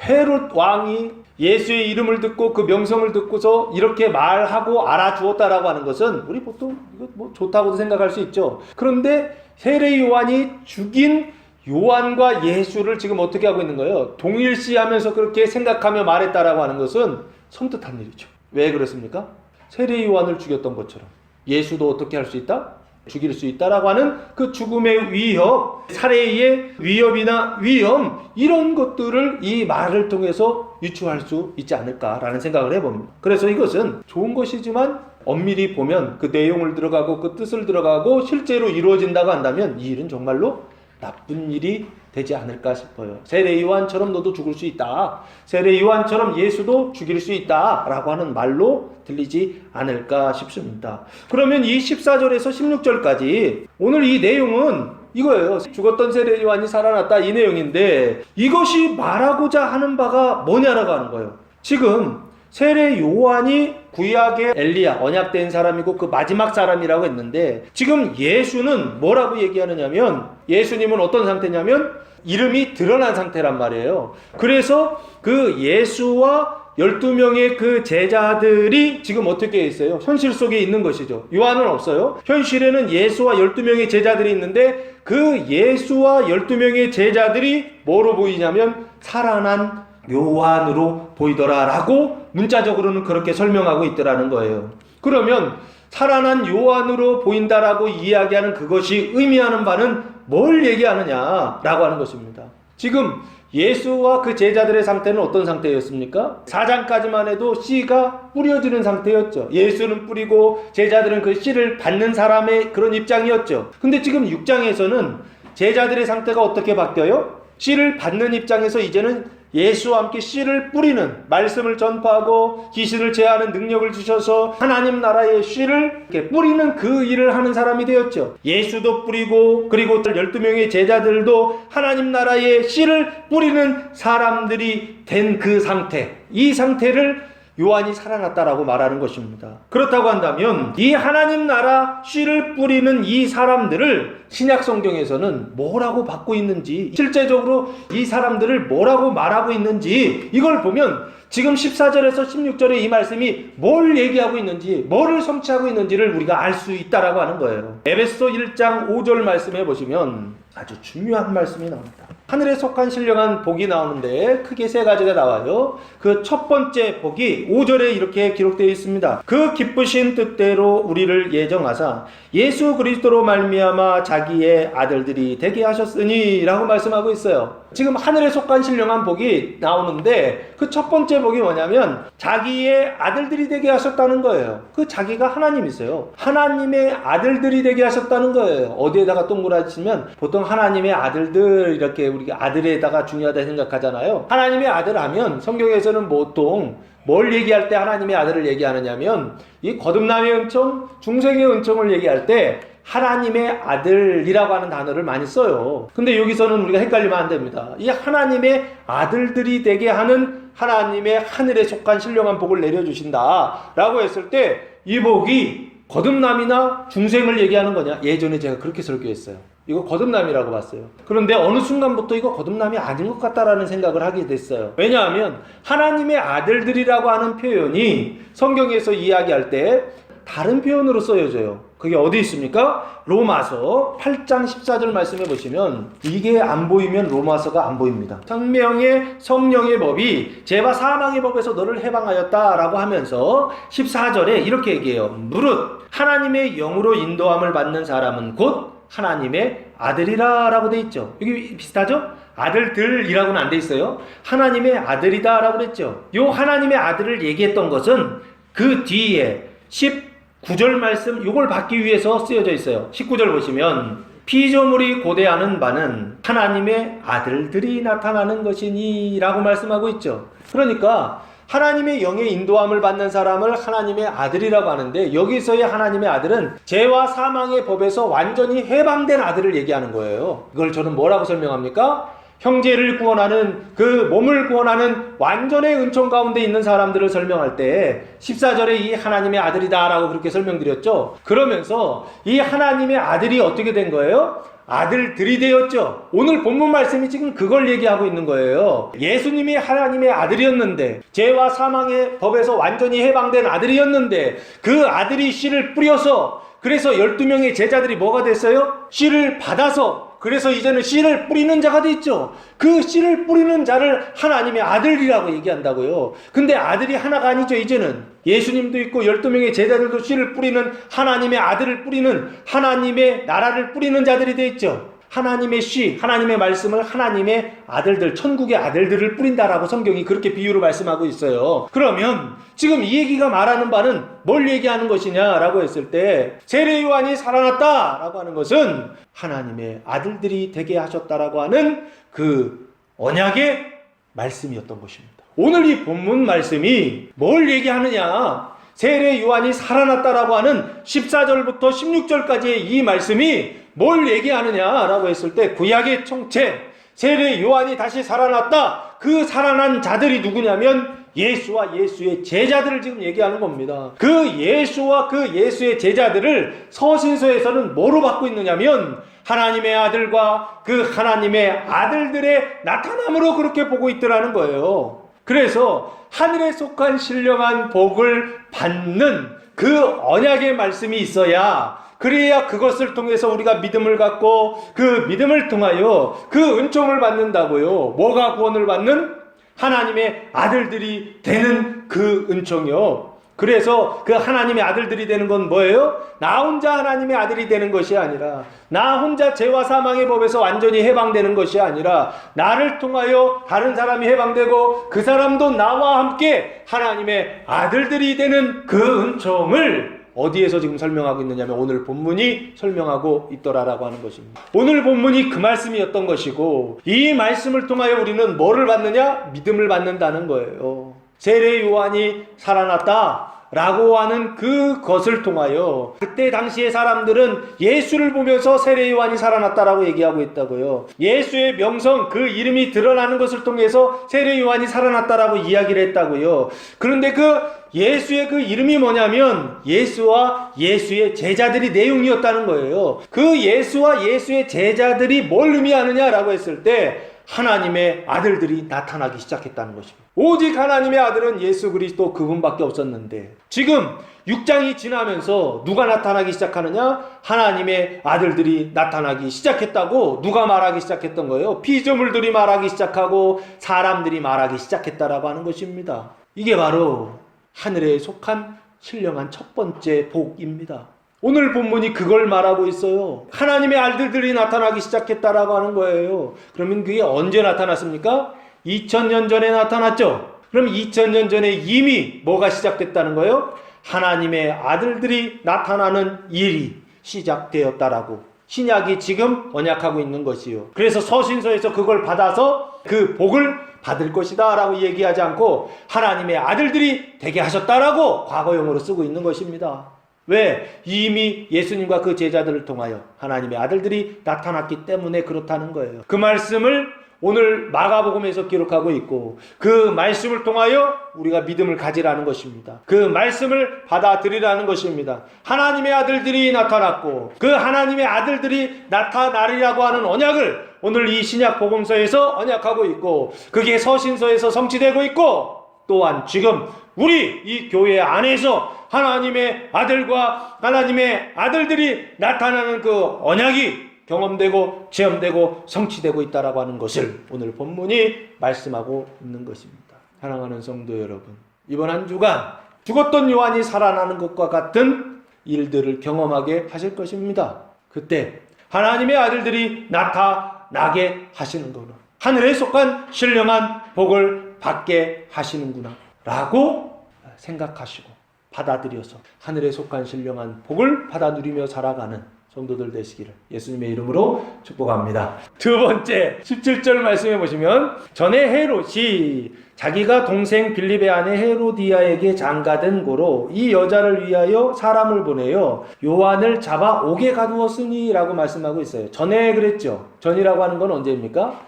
Speaker 1: 헤롯 왕이 예수의 이름을 듣고 그 명성을 듣고서 이렇게 말하고 알아주었다라고 하는 것은 우리 보통 이거 뭐 좋다고도 생각할 수 있죠. 그런데 세례 요한이 죽인 요한과 예수를 지금 어떻게 하고 있는 거예요? 동일시하면서 그렇게 생각하며 말했다라고 하는 것은 섬뜩한 일이죠. 왜 그렇습니까? 세례 요한을 죽였던 것처럼 예수도 어떻게 할 수 있다? 죽일 수 있다라고 하는 그 죽음의 위협, 살해의 위협이나 위험, 이런 것들을 이 말을 통해서 유추할 수 있지 않을까라는 생각을 해봅니다. 그래서 이것은 좋은 것이지만 엄밀히 보면 그 내용을 들어가고 그 뜻을 들어가고 실제로 이루어진다고 한다면 이 일은 정말로 나쁜 일이 되지 않을까 싶어요. 세례 요한처럼 너도 죽을 수 있다, 세례 요한처럼 예수도 죽일 수 있다 라고 하는 말로 들리지 않을까 싶습니다. 그러면 이 14절에서 16절까지 오늘 이 내용은 이거예요. 죽었던 세례 요한이 살아났다, 이 내용인데 이것이 말하고자 하는 바가 뭐냐라고 하는 거예요. 지금 세례 요한이 구약의 엘리야, 언약된 사람이고 그 마지막 사람이라고 했는데, 지금 예수는 뭐라고 얘기하느냐면, 예수님은 어떤 상태냐면 이름이 드러난 상태란 말이에요. 그래서 그 예수와 12명의 그 제자들이 지금 어떻게 있어요? 현실 속에 있는 것이죠. 요한은 없어요. 현실에는 예수와 12명의 제자들이 있는데, 그 예수와 12명의 제자들이 뭐로 보이냐면 살아난 요한으로 보이더라라고 문자적으로는 그렇게 설명하고 있더라는 거예요. 그러면 살아난 요한으로 보인다라고 이야기하는 그것이 의미하는 바는 뭘 얘기하느냐라고 하는 것입니다. 지금 예수와 그 제자들의 상태는 어떤 상태였습니까? 4장까지만 해도 씨가 뿌려지는 상태였죠. 예수는 뿌리고 제자들은 그 씨를 받는 사람의 그런 입장이었죠. 근데 지금 6장에서는 제자들의 상태가 어떻게 바뀌어요? 씨를 받는 입장에서 이제는 예수와 함께 씨를 뿌리는, 말씀을 전파하고 귀신을 제어하는 능력을 주셔서 하나님 나라의 씨를 이렇게 뿌리는 그 일을 하는 사람이 되었죠. 예수도 뿌리고 그리고 12명의 제자들도 하나님 나라의 씨를 뿌리는 사람들이 된 그 상태, 이 상태를 요한이 살아났다라고 말하는 것입니다. 그렇다고 한다면 이 하나님 나라 씨를 뿌리는 이 사람들을 신약 성경에서는 뭐라고 받고 있는지, 실제적으로 이 사람들을 뭐라고 말하고 있는지, 이걸 보면 지금 14절에서 16절의 이 말씀이 뭘 얘기하고 있는지, 뭐를 성취하고 있는지를 우리가 알 수 있다라고 하는 거예요. 에베소 1장 5절 말씀해 보시면 아주 중요한 말씀이 나옵니다. 하늘에 속한 신령한 복이 나오는데 크게 세 가지가 나와요. 그 첫 번째 복이 5절에 이렇게 기록되어 있습니다. 그 기쁘신 뜻대로 우리를 예정하사 예수 그리스도로 말미암아 자기의 아들들이 되게 하셨으니 라고 말씀하고 있어요. 지금 하늘에 속한 신령한 복이 나오는데 그 첫 번째 복이 뭐냐면 자기의 아들들이 되게 하셨다는 거예요. 그 자기가 하나님이세요. 하나님의 아들들이 되게 하셨다는 거예요. 어디에다가 동그라치면 보통 하나님의 아들들 이렇게 우리가 아들에다가 중요하다 생각하잖아요. 하나님의 아들 하면 성경에서는 보통 뭘 얘기할 때 하나님의 아들을 얘기하느냐면 이 거듭남의 은총, 중생의 은총을 얘기할 때 하나님의 아들이라고 하는 단어를 많이 써요. 근데 여기서는 우리가 헷갈리면 안 됩니다. 이 하나님의 아들들이 되게 하는 하나님의 하늘에 속한 신령한 복을 내려주신다 라고 했을 때 이 복이 거듭남이나 중생을 얘기하는 거냐? 예전에 제가 그렇게 설교했어요. 이거 거듭남이라고 봤어요. 그런데 어느 순간부터 이거 거듭남이 아닌 것 같다라는 생각을 하게 됐어요. 왜냐하면 하나님의 아들들이라고 하는 표현이 성경에서 이야기할 때 다른 표현으로 쓰여져요. 그게 어디 있습니까? 로마서 8장 14절 말씀해 보시면 이게 안 보이면 로마서가 안 보입니다. 생명의 성령의 법이 죄와 사망의 법에서 너를 해방하였다라고 하면서 14절에 이렇게 얘기해요. 무릇 하나님의 영으로 인도함을 받는 사람은 곧 하나님의 아들이라 라고 돼 있죠. 여기 비슷하죠? 아들들이라고는 안 돼 있어요. 하나님의 아들이다 라고 그랬죠. 요 하나님의 아들을 얘기했던 것은 그 뒤에 19절 말씀 요걸 받기 위해서 쓰여져 있어요. 19절 보시면 피조물이 고대하는 바는 하나님의 아들들이 나타나는 것이니 라고 말씀하고 있죠. 그러니까 하나님의 영의 인도함을 받는 사람을 하나님의 아들이라고 하는데 여기서의 하나님의 아들은 죄와 사망의 법에서 완전히 해방된 아들을 얘기하는 거예요. 이걸 저는 뭐라고 설명합니까? 형제를 구원하는 그 몸을 구원하는 완전의 은총 가운데 있는 사람들을 설명할 때 14절에 이 하나님의 아들이다 라고 그렇게 설명드렸죠. 그러면서 이 하나님의 아들이 어떻게 된 거예요? 아들들이 되었죠. 오늘 본문 말씀이 지금 그걸 얘기하고 있는 거예요. 예수님이 하나님의 아들이었는데 죄와 사망의 법에서 완전히 해방된 아들이었는데 그 아들이 씨를 뿌려서 그래서 12명의 제자들이 뭐가 됐어요? 씨를 받아서 그래서 이제는 씨를 뿌리는 자가 됐죠. 그 씨를 뿌리는 자를 하나님의 아들이라고 얘기한다고요. 근데 아들이 하나가 아니죠. 이제는 예수님도 있고 12명의 제자들도 씨를 뿌리는 하나님의 아들을 뿌리는 하나님의 나라를 뿌리는 자들이 됐죠. 하나님의 씨, 하나님의 말씀을 하나님의 아들들, 천국의 아들들을 뿌린다라고 성경이 그렇게 비유로 말씀하고 있어요. 그러면 지금 이 얘기가 말하는 바는 뭘 얘기하는 것이냐라고 했을 때 세례 요한이 살아났다라고 하는 것은 하나님의 아들들이 되게 하셨다라고 하는 그 언약의 말씀이었던 것입니다. 오늘 이 본문 말씀이 뭘 얘기하느냐? 세례 요한이 살아났다라고 하는 14절부터 16절까지의 이 말씀이 뭘 얘기하느냐라고 했을 때 구약의 총체, 세례 요한이 다시 살아났다. 그 살아난 자들이 누구냐면 예수와 예수의 제자들을 지금 얘기하는 겁니다. 그 예수와 그 예수의 제자들을 서신서에서는 뭐로 받고 있느냐면 하나님의 아들과 그 하나님의 아들들의 나타남으로 그렇게 보고 있더라는 거예요. 그래서 하늘에 속한 신령한 복을 받는 그 언약의 말씀이 있어야 그래야 그것을 통해서 우리가 믿음을 갖고 그 믿음을 통하여 그 은총을 받는다고요. 뭐가 구원을 받는? 하나님의 아들들이 되는 그 은총이요. 그래서 그 하나님의 아들들이 되는 건 뭐예요? 나 혼자 하나님의 아들이 되는 것이 아니라, 나 혼자 죄와 사망의 법에서 완전히 해방되는 것이 아니라, 나를 통하여 다른 사람이 해방되고 그 사람도 나와 함께 하나님의 아들들이 되는 그 은총을 어디에서 지금 설명하고 있느냐면 오늘 본문이 설명하고 있더라라고 하는 것입니다. 오늘 본문이 그 말씀이었던 것이고, 이 말씀을 통하여 우리는 뭐를 받느냐? 믿음을 받는다는 거예요. 세례 요한이 살아났다 라고 하는 그것을 통하여, 그때 당시의 사람들은 예수를 보면서 세례 요한이 살아났다라고 얘기하고 있다고요. 예수의 명성, 그 이름이 드러나는 것을 통해서 세례 요한이 살아났다라고 이야기를 했다고요. 그런데 그 예수의 그 이름이 뭐냐면 예수와 예수의 제자들이 내용이었다는 거예요. 그 예수와 예수의 제자들이 뭘 의미하느냐라고 했을 때 하나님의 아들들이 나타나기 시작했다는 것입니다. 오직 하나님의 아들은 예수 그리스도 그분밖에 없었는데, 지금 6장이 지나면서 누가 나타나기 시작하느냐? 하나님의 아들들이 나타나기 시작했다고 누가 말하기 시작했던 거예요? 피조물들이 말하기 시작하고 사람들이 말하기 시작했다라고 하는 것입니다. 이게 바로 하늘에 속한 신령한 첫 번째 복입니다. 오늘 본문이 그걸 말하고 있어요. 하나님의 아들들이 나타나기 시작했다라고 하는 거예요. 그러면 그게 언제 나타났습니까? 2000년 전에 나타났죠. 그럼 2000년 전에 이미 뭐가 시작됐다는 거예요? 하나님의 아들들이 나타나는 일이 시작되었다라고 신약이 지금 언약하고 있는 것이요. 그래서 서신서에서 그걸 받아서 그 복을 받을 것이다 라고 얘기하지 않고 하나님의 아들들이 되게 하셨다라고 과거형으로 쓰고 있는 것입니다. 왜? 이미 예수님과 그 제자들을 통하여 하나님의 아들들이 나타났기 때문에 그렇다는 거예요. 그 말씀을 오늘 마가복음에서 기록하고 있고, 그 말씀을 통하여 우리가 믿음을 가지라는 것입니다. 그 말씀을 받아들이라는 것입니다. 하나님의 아들들이 나타났고, 그 하나님의 아들들이 나타나리라고 하는 언약을 오늘 이 신약 복음서에서 언약하고 있고, 그게 서신서에서 성취되고 있고, 또한 지금 우리 이 교회 안에서 하나님의 아들과 하나님의 아들들이 나타나는 그 언약이 경험되고 체험되고 성취되고 있다라고 하는 것을 오늘 본문이 말씀하고 있는 것입니다. 사랑하는 성도 여러분, 이번 한 주간 죽었던 요한이 살아나는 것과 같은 일들을 경험하게 하실 것입니다. 그때 하나님의 아들들이 나타나게 하시는구나, 하늘에 속한 신령한 복을 받게 하시는구나 라고 생각하시고 받아들여서 하늘에 속한 신령한 복을 받아 누리며 살아가는 성도들 되시기를 예수님의 이름으로 축복합니다. 두 번째 17절 말씀해 보시면, 전에 헤롯이 자기가 동생 빌립의 아내 헤로디아에게 장가든 고로 이 여자를 위하여 사람을 보내요 요한을 잡아 옥에 가두었으니 라고 말씀하고 있어요. 전에 그랬죠. 전이라고 하는 건 언제입니까?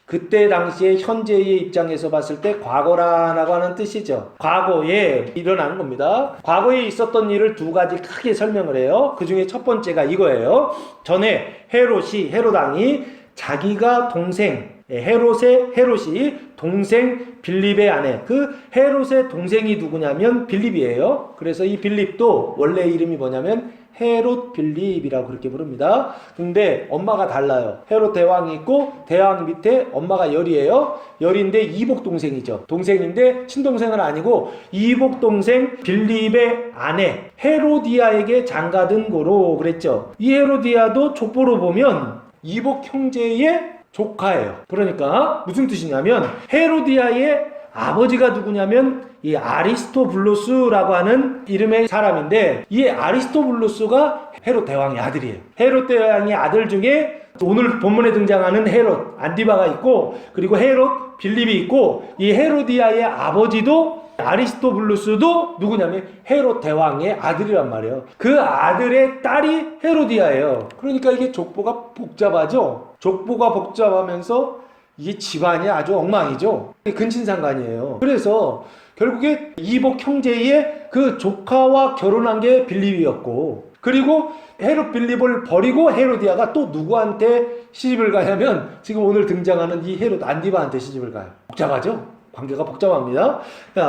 Speaker 1: 그때 당시에 현재의 입장에서 봤을 때 과거라고 하는 뜻이죠. 과거에 일어나는 겁니다. 과거에 있었던 일을 두 가지 크게 설명을 해요. 그 중에 첫 번째가 이거예요. 전에 헤롯왕이 자기가 동생, 헤롯이 동생 빌립의 아내, 그 헤롯의 동생이 누구냐면 빌립이에요. 그래서 이 빌립도 원래 이름이 뭐냐면 헤롯 빌립이라고 그렇게 부릅니다. 근데 엄마가 달라요. 헤롯 대왕이 있고 대왕 밑에 엄마가 열이에요. 열인데 이복 동생이죠. 동생인데 친동생은 아니고 이복 동생 빌립의 아내 헤로디아에게 장가든 고로 그랬죠. 이 헤로디아도 족보로 보면 이복 형제의 조카예요. 그러니까 무슨 뜻이냐면 헤로디아의 아버지가 누구냐면 이 아리스토블루스라고 하는 이름의 사람인데, 이 아리스토블루스가 헤롯 대왕의 아들이에요. 헤롯 대왕의 아들 중에 오늘 본문에 등장하는 헤롯 안디바가 있고, 그리고 헤롯 빌립이 있고, 이 헤로디아의 아버지도 아리스토블루스도 누구냐면 헤롯 대왕의 아들이란 말이에요. 그 아들의 딸이 헤로디아예요. 그러니까 이게 족보가 복잡하죠. 족보가 복잡하면서 이게 집안이 아주 엉망이죠. 근친상간이에요. 그래서 결국에 이복 형제의 그 조카와 결혼한 게 빌립이었고, 그리고 헤롯 빌립을 버리고 헤로디아가 또 누구한테 시집을 가냐면 지금 오늘 등장하는 이 헤롯 안디바한테 시집을 가요. 복잡하죠? 관계가 복잡합니다.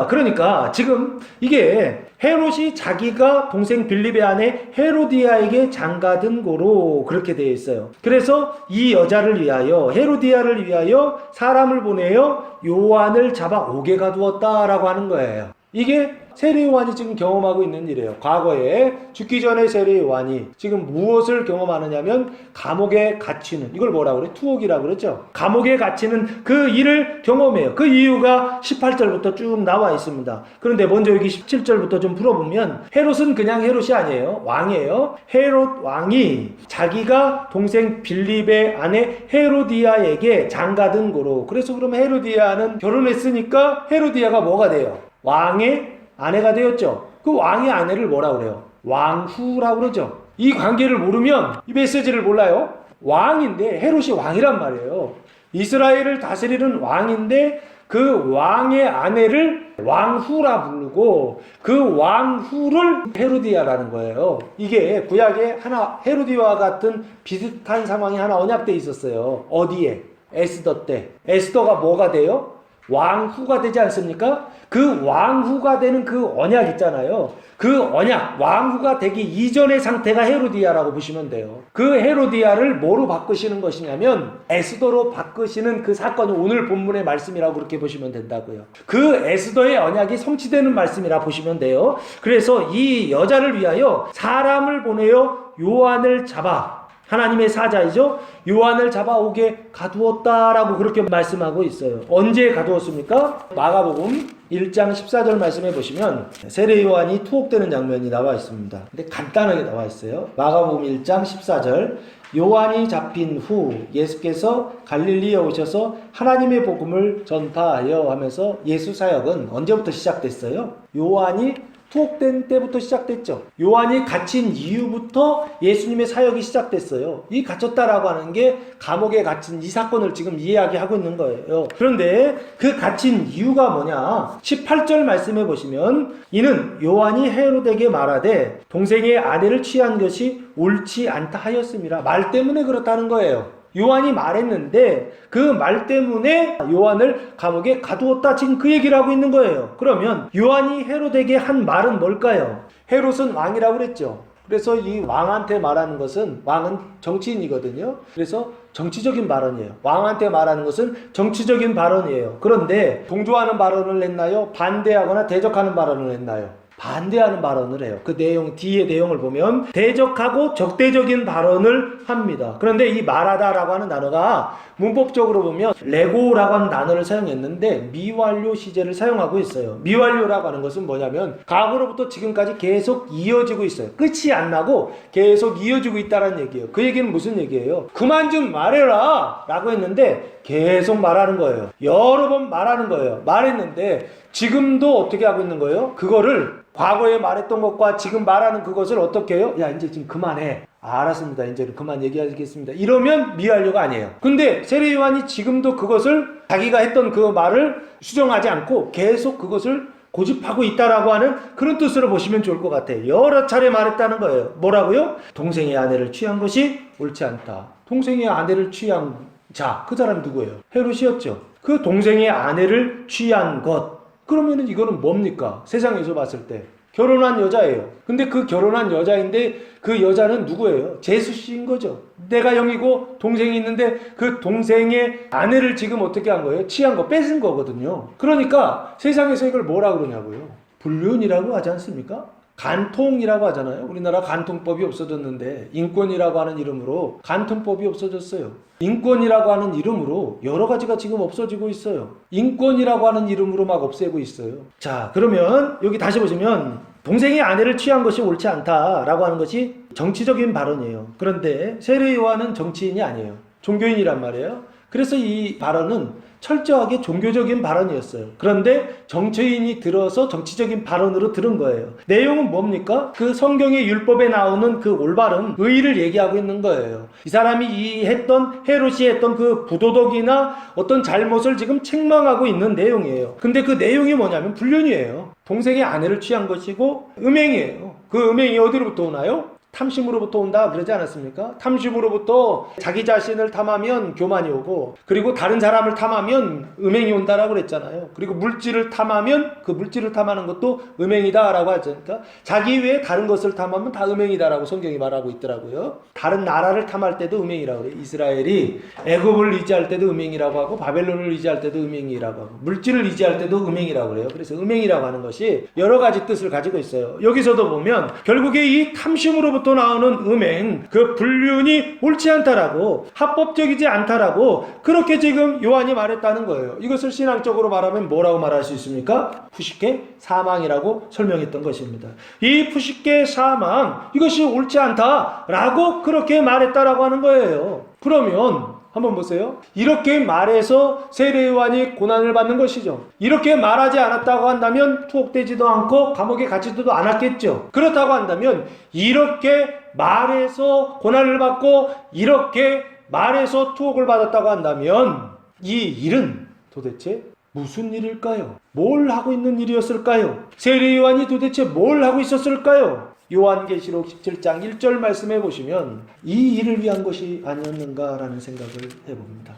Speaker 1: 그러니까 지금 이게 헤롯이 자기가 동생 빌립의 아내 헤로디아에게 장가든 고로 그렇게 되어 있어요. 그래서 이 여자를 위하여, 헤로디아를 위하여 사람을 보내어 요한을 잡아 옥에 가두었다라고 하는 거예요. 이게 세례 요한이 지금 경험하고 있는 일이에요. 과거에 죽기 전에 세례 요한이 지금 무엇을 경험하느냐면 감옥에 갇히는, 이걸 뭐라고 그래? 투옥이라고 그러죠. 감옥에 갇히는 그 일을 경험해요. 그 이유가 18절부터 쭉 나와 있습니다. 그런데 먼저 여기 17절부터 좀 풀어보면, 헤롯은 그냥 헤롯이 아니에요. 왕이에요. 헤롯 왕이 자기가 동생 빌립의 아내 헤로디아에게 장가든 고로, 그래서 그러면 헤로디아는 결혼했으니까 헤로디아가 뭐가 돼요? 왕의 아내가 되었죠. 그 왕의 아내를 뭐라 그래요? 왕후라고 그러죠. 이 관계를 모르면, 이 메시지를 몰라요. 왕인데 헤롯이 왕이란 말이에요. 이스라엘을 다스리는 왕인데 그 왕의 아내를 왕후라 부르고 그 왕후를 헤로디아라는 거예요. 이게 구약에 하나 헤로디아와 같은 비슷한 상황이 하나 언약돼 있었어요. 어디에? 에스더 때. 에스더가 뭐가 돼요? 왕후가 되지 않습니까? 그 왕후가 되는 그 언약 있잖아요. 그 언약, 왕후가 되기 이전의 상태가 헤로디아라고 보시면 돼요. 그 헤로디아를 뭐로 바꾸시는 것이냐면 에스더로 바꾸시는 그 사건이 오늘 본문의 말씀이라고 그렇게 보시면 된다고요. 그 에스더의 언약이 성취되는 말씀이라 보시면 돼요. 그래서 이 여자를 위하여 사람을 보내어 요한을 잡아, 하나님의 사자이죠. 요한을 잡아오게 가두었다라고 그렇게 말씀하고 있어요. 언제 가두었습니까? 마가복음 1장 14절 말씀해 보시면 세례 요한이 투옥되는 장면이 나와 있습니다. 근데 간단하게 나와 있어요. 마가복음 1장 14절, 요한이 잡힌 후 예수께서 갈릴리에 오셔서 하나님의 복음을 전파하여 하면서 예수 사역은 언제부터 시작됐어요? 요한이 투옥된 때부터 시작됐죠. 요한이 갇힌 이후부터 예수님의 사역이 시작됐어요. 이 갇혔다라고 하는 게 감옥에 갇힌 이 사건을 지금 이야기하고 있는 거예요. 그런데 그 갇힌 이유가 뭐냐? 18절 말씀해 보시면, 이는 요한이 헤롯에게 말하되 동생의 아내를 취한 것이 옳지 않다 하였음이라. 말 때문에 그렇다는 거예요. 요한이 말했는데 그 말 때문에 요한을 감옥에 가두었다, 지금 그 얘기를 하고 있는 거예요. 그러면 요한이 헤롯에게 한 말은 뭘까요? 헤롯은 왕이라고 그랬죠. 그래서 이 왕한테 말하는 것은, 왕은 정치인이거든요. 그래서 정치적인 발언이에요. 왕한테 말하는 것은 정치적인 발언이에요. 그런데 동조하는 발언을 했나요? 반대하거나 대적하는 발언을 했나요? 반대하는 발언을 해요. 그 내용, 뒤의 내용을 보면 대적하고 적대적인 발언을 합니다. 그런데 이 말하다라고 하는 단어가 문법적으로 보면 레고라고 하는 단어를 사용했는데 미완료 시제를 사용하고 있어요. 미완료라고 하는 것은 뭐냐면 과거로부터 지금까지 계속 이어지고 있어요. 끝이 안 나고 계속 이어지고 있다는 얘기예요. 그 얘기는 무슨 얘기예요? 그만 좀 말해라 라고 했는데 계속 말하는 거예요. 여러 번 말하는 거예요. 말했는데 지금도 어떻게 하고 있는 거예요? 그거를 과거에 말했던 것과 지금 말하는 그것을 어떻게 해요? 야, 이제 지금 그만해. 알았습니다. 이제는 그만 얘기하겠습니다. 이러면 미완료가 아니에요. 근데 세례 요한이 지금도 그것을, 자기가 했던 그 말을 수정하지 않고 계속 그것을 고집하고 있다라고 하는 그런 뜻으로 보시면 좋을 것 같아요. 여러 차례 말했다는 거예요. 뭐라고요? 동생의 아내를 취한 것이 옳지 않다. 동생의 아내를 취한 자, 그 사람이 누구예요? 헤롯이었죠. 그 동생의 아내를 취한 것. 그러면은 이거는 뭡니까? 세상에서 봤을 때 결혼한 여자예요. 근데 그 결혼한 여자인데 그 여자는 누구예요? 제수 씨인 거죠. 내가 형이고 동생이 있는데 그 동생의 아내를 지금 어떻게 한 거예요? 취한 거, 뺏은 거거든요. 그러니까 세상에서 이걸 뭐라 그러냐고요? 불륜이라고 하지 않습니까? 간통이라고 하잖아요. 우리나라 간통법이 없어졌는데 인권이라고 하는 이름으로 간통법이 없어졌어요. 인권이라고 하는 이름으로 여러 가지가 지금 없어지고 있어요. 인권이라고 하는 이름으로 막 없애고 있어요. 자, 그러면 여기 다시 보시면 동생의 아내를 취한 것이 옳지 않다라고 하는 것이 정치적인 발언이에요. 그런데 세례 요한은 정치인이 아니에요. 종교인이란 말이에요. 그래서 이 발언은 철저하게 종교적인 발언이었어요. 그런데 정치인이 들어서 정치적인 발언으로 들은 거예요. 내용은 뭡니까? 그 성경의 율법에 나오는 그 올바른 의의를 얘기하고 있는 거예요. 이 사람이 했던, 헤롯이 했던 그 부도덕이나 어떤 잘못을 지금 책망하고 있는 내용이에요. 근데 그 내용이 뭐냐면 불륜이에요. 동생의 아내를 취한 것이고 음행이에요. 그 음행이 어디로부터 오나요? 탐심으로부터 온다 그러지 않았습니까? 탐심으로부터 자기 자신을 탐하면 교만이 오고, 그리고 다른 사람을 탐하면 음행이 온다라고 그랬잖아요. 그리고 물질을 탐하면 그 물질을 탐하는 것도 음행이다라고 하지 않습니까? 자기 외에 다른 것을 탐하면 다 음행이다라고 성경이 말하고 있더라고요. 다른 나라를 탐할 때도 음행이라고 그래요. 이스라엘이 애굽을 의지할 때도 음행이라고 하고, 바벨론을 의지할 때도 음행이라고 하고, 물질을 의지할 때도 음행이라고 그래요. 그래서 음행이라고 하는 것이 여러 가지 뜻을 가지고 있어요. 여기서도 보면 결국에 이 탐심으로부터 나오는 음행, 그 불륜이 옳지 않다라고, 합법적이지 않다라고 그렇게 지금 요한이 말했다는 거예요. 이것을 신앙적으로 말하면 뭐라고 말할 수 있습니까? 푸시케 사망이라고 설명했던 것입니다. 이 푸시케 사망, 이것이 옳지 않다라고 그렇게 말했다라고 하는 거예요. 그러면 한번 보세요. 이렇게 말해서 세례 요한이 고난을 받는 것이죠. 이렇게 말하지 않았다고 한다면 투옥되지도 않고 감옥에 갇히지도 않았겠죠. 그렇다고 한다면 이렇게 말해서 고난을 받고 이렇게 말해서 투옥을 받았다고 한다면 이 일은 도대체 무슨 일일까요? 뭘 하고 있는 일이었을까요? 세례 요한이 도대체 뭘 하고 있었을까요? 요한계시록 17장 1절 말씀해 보시면 이 일을 위한 것이 아니었는가라는 생각을 해봅니다.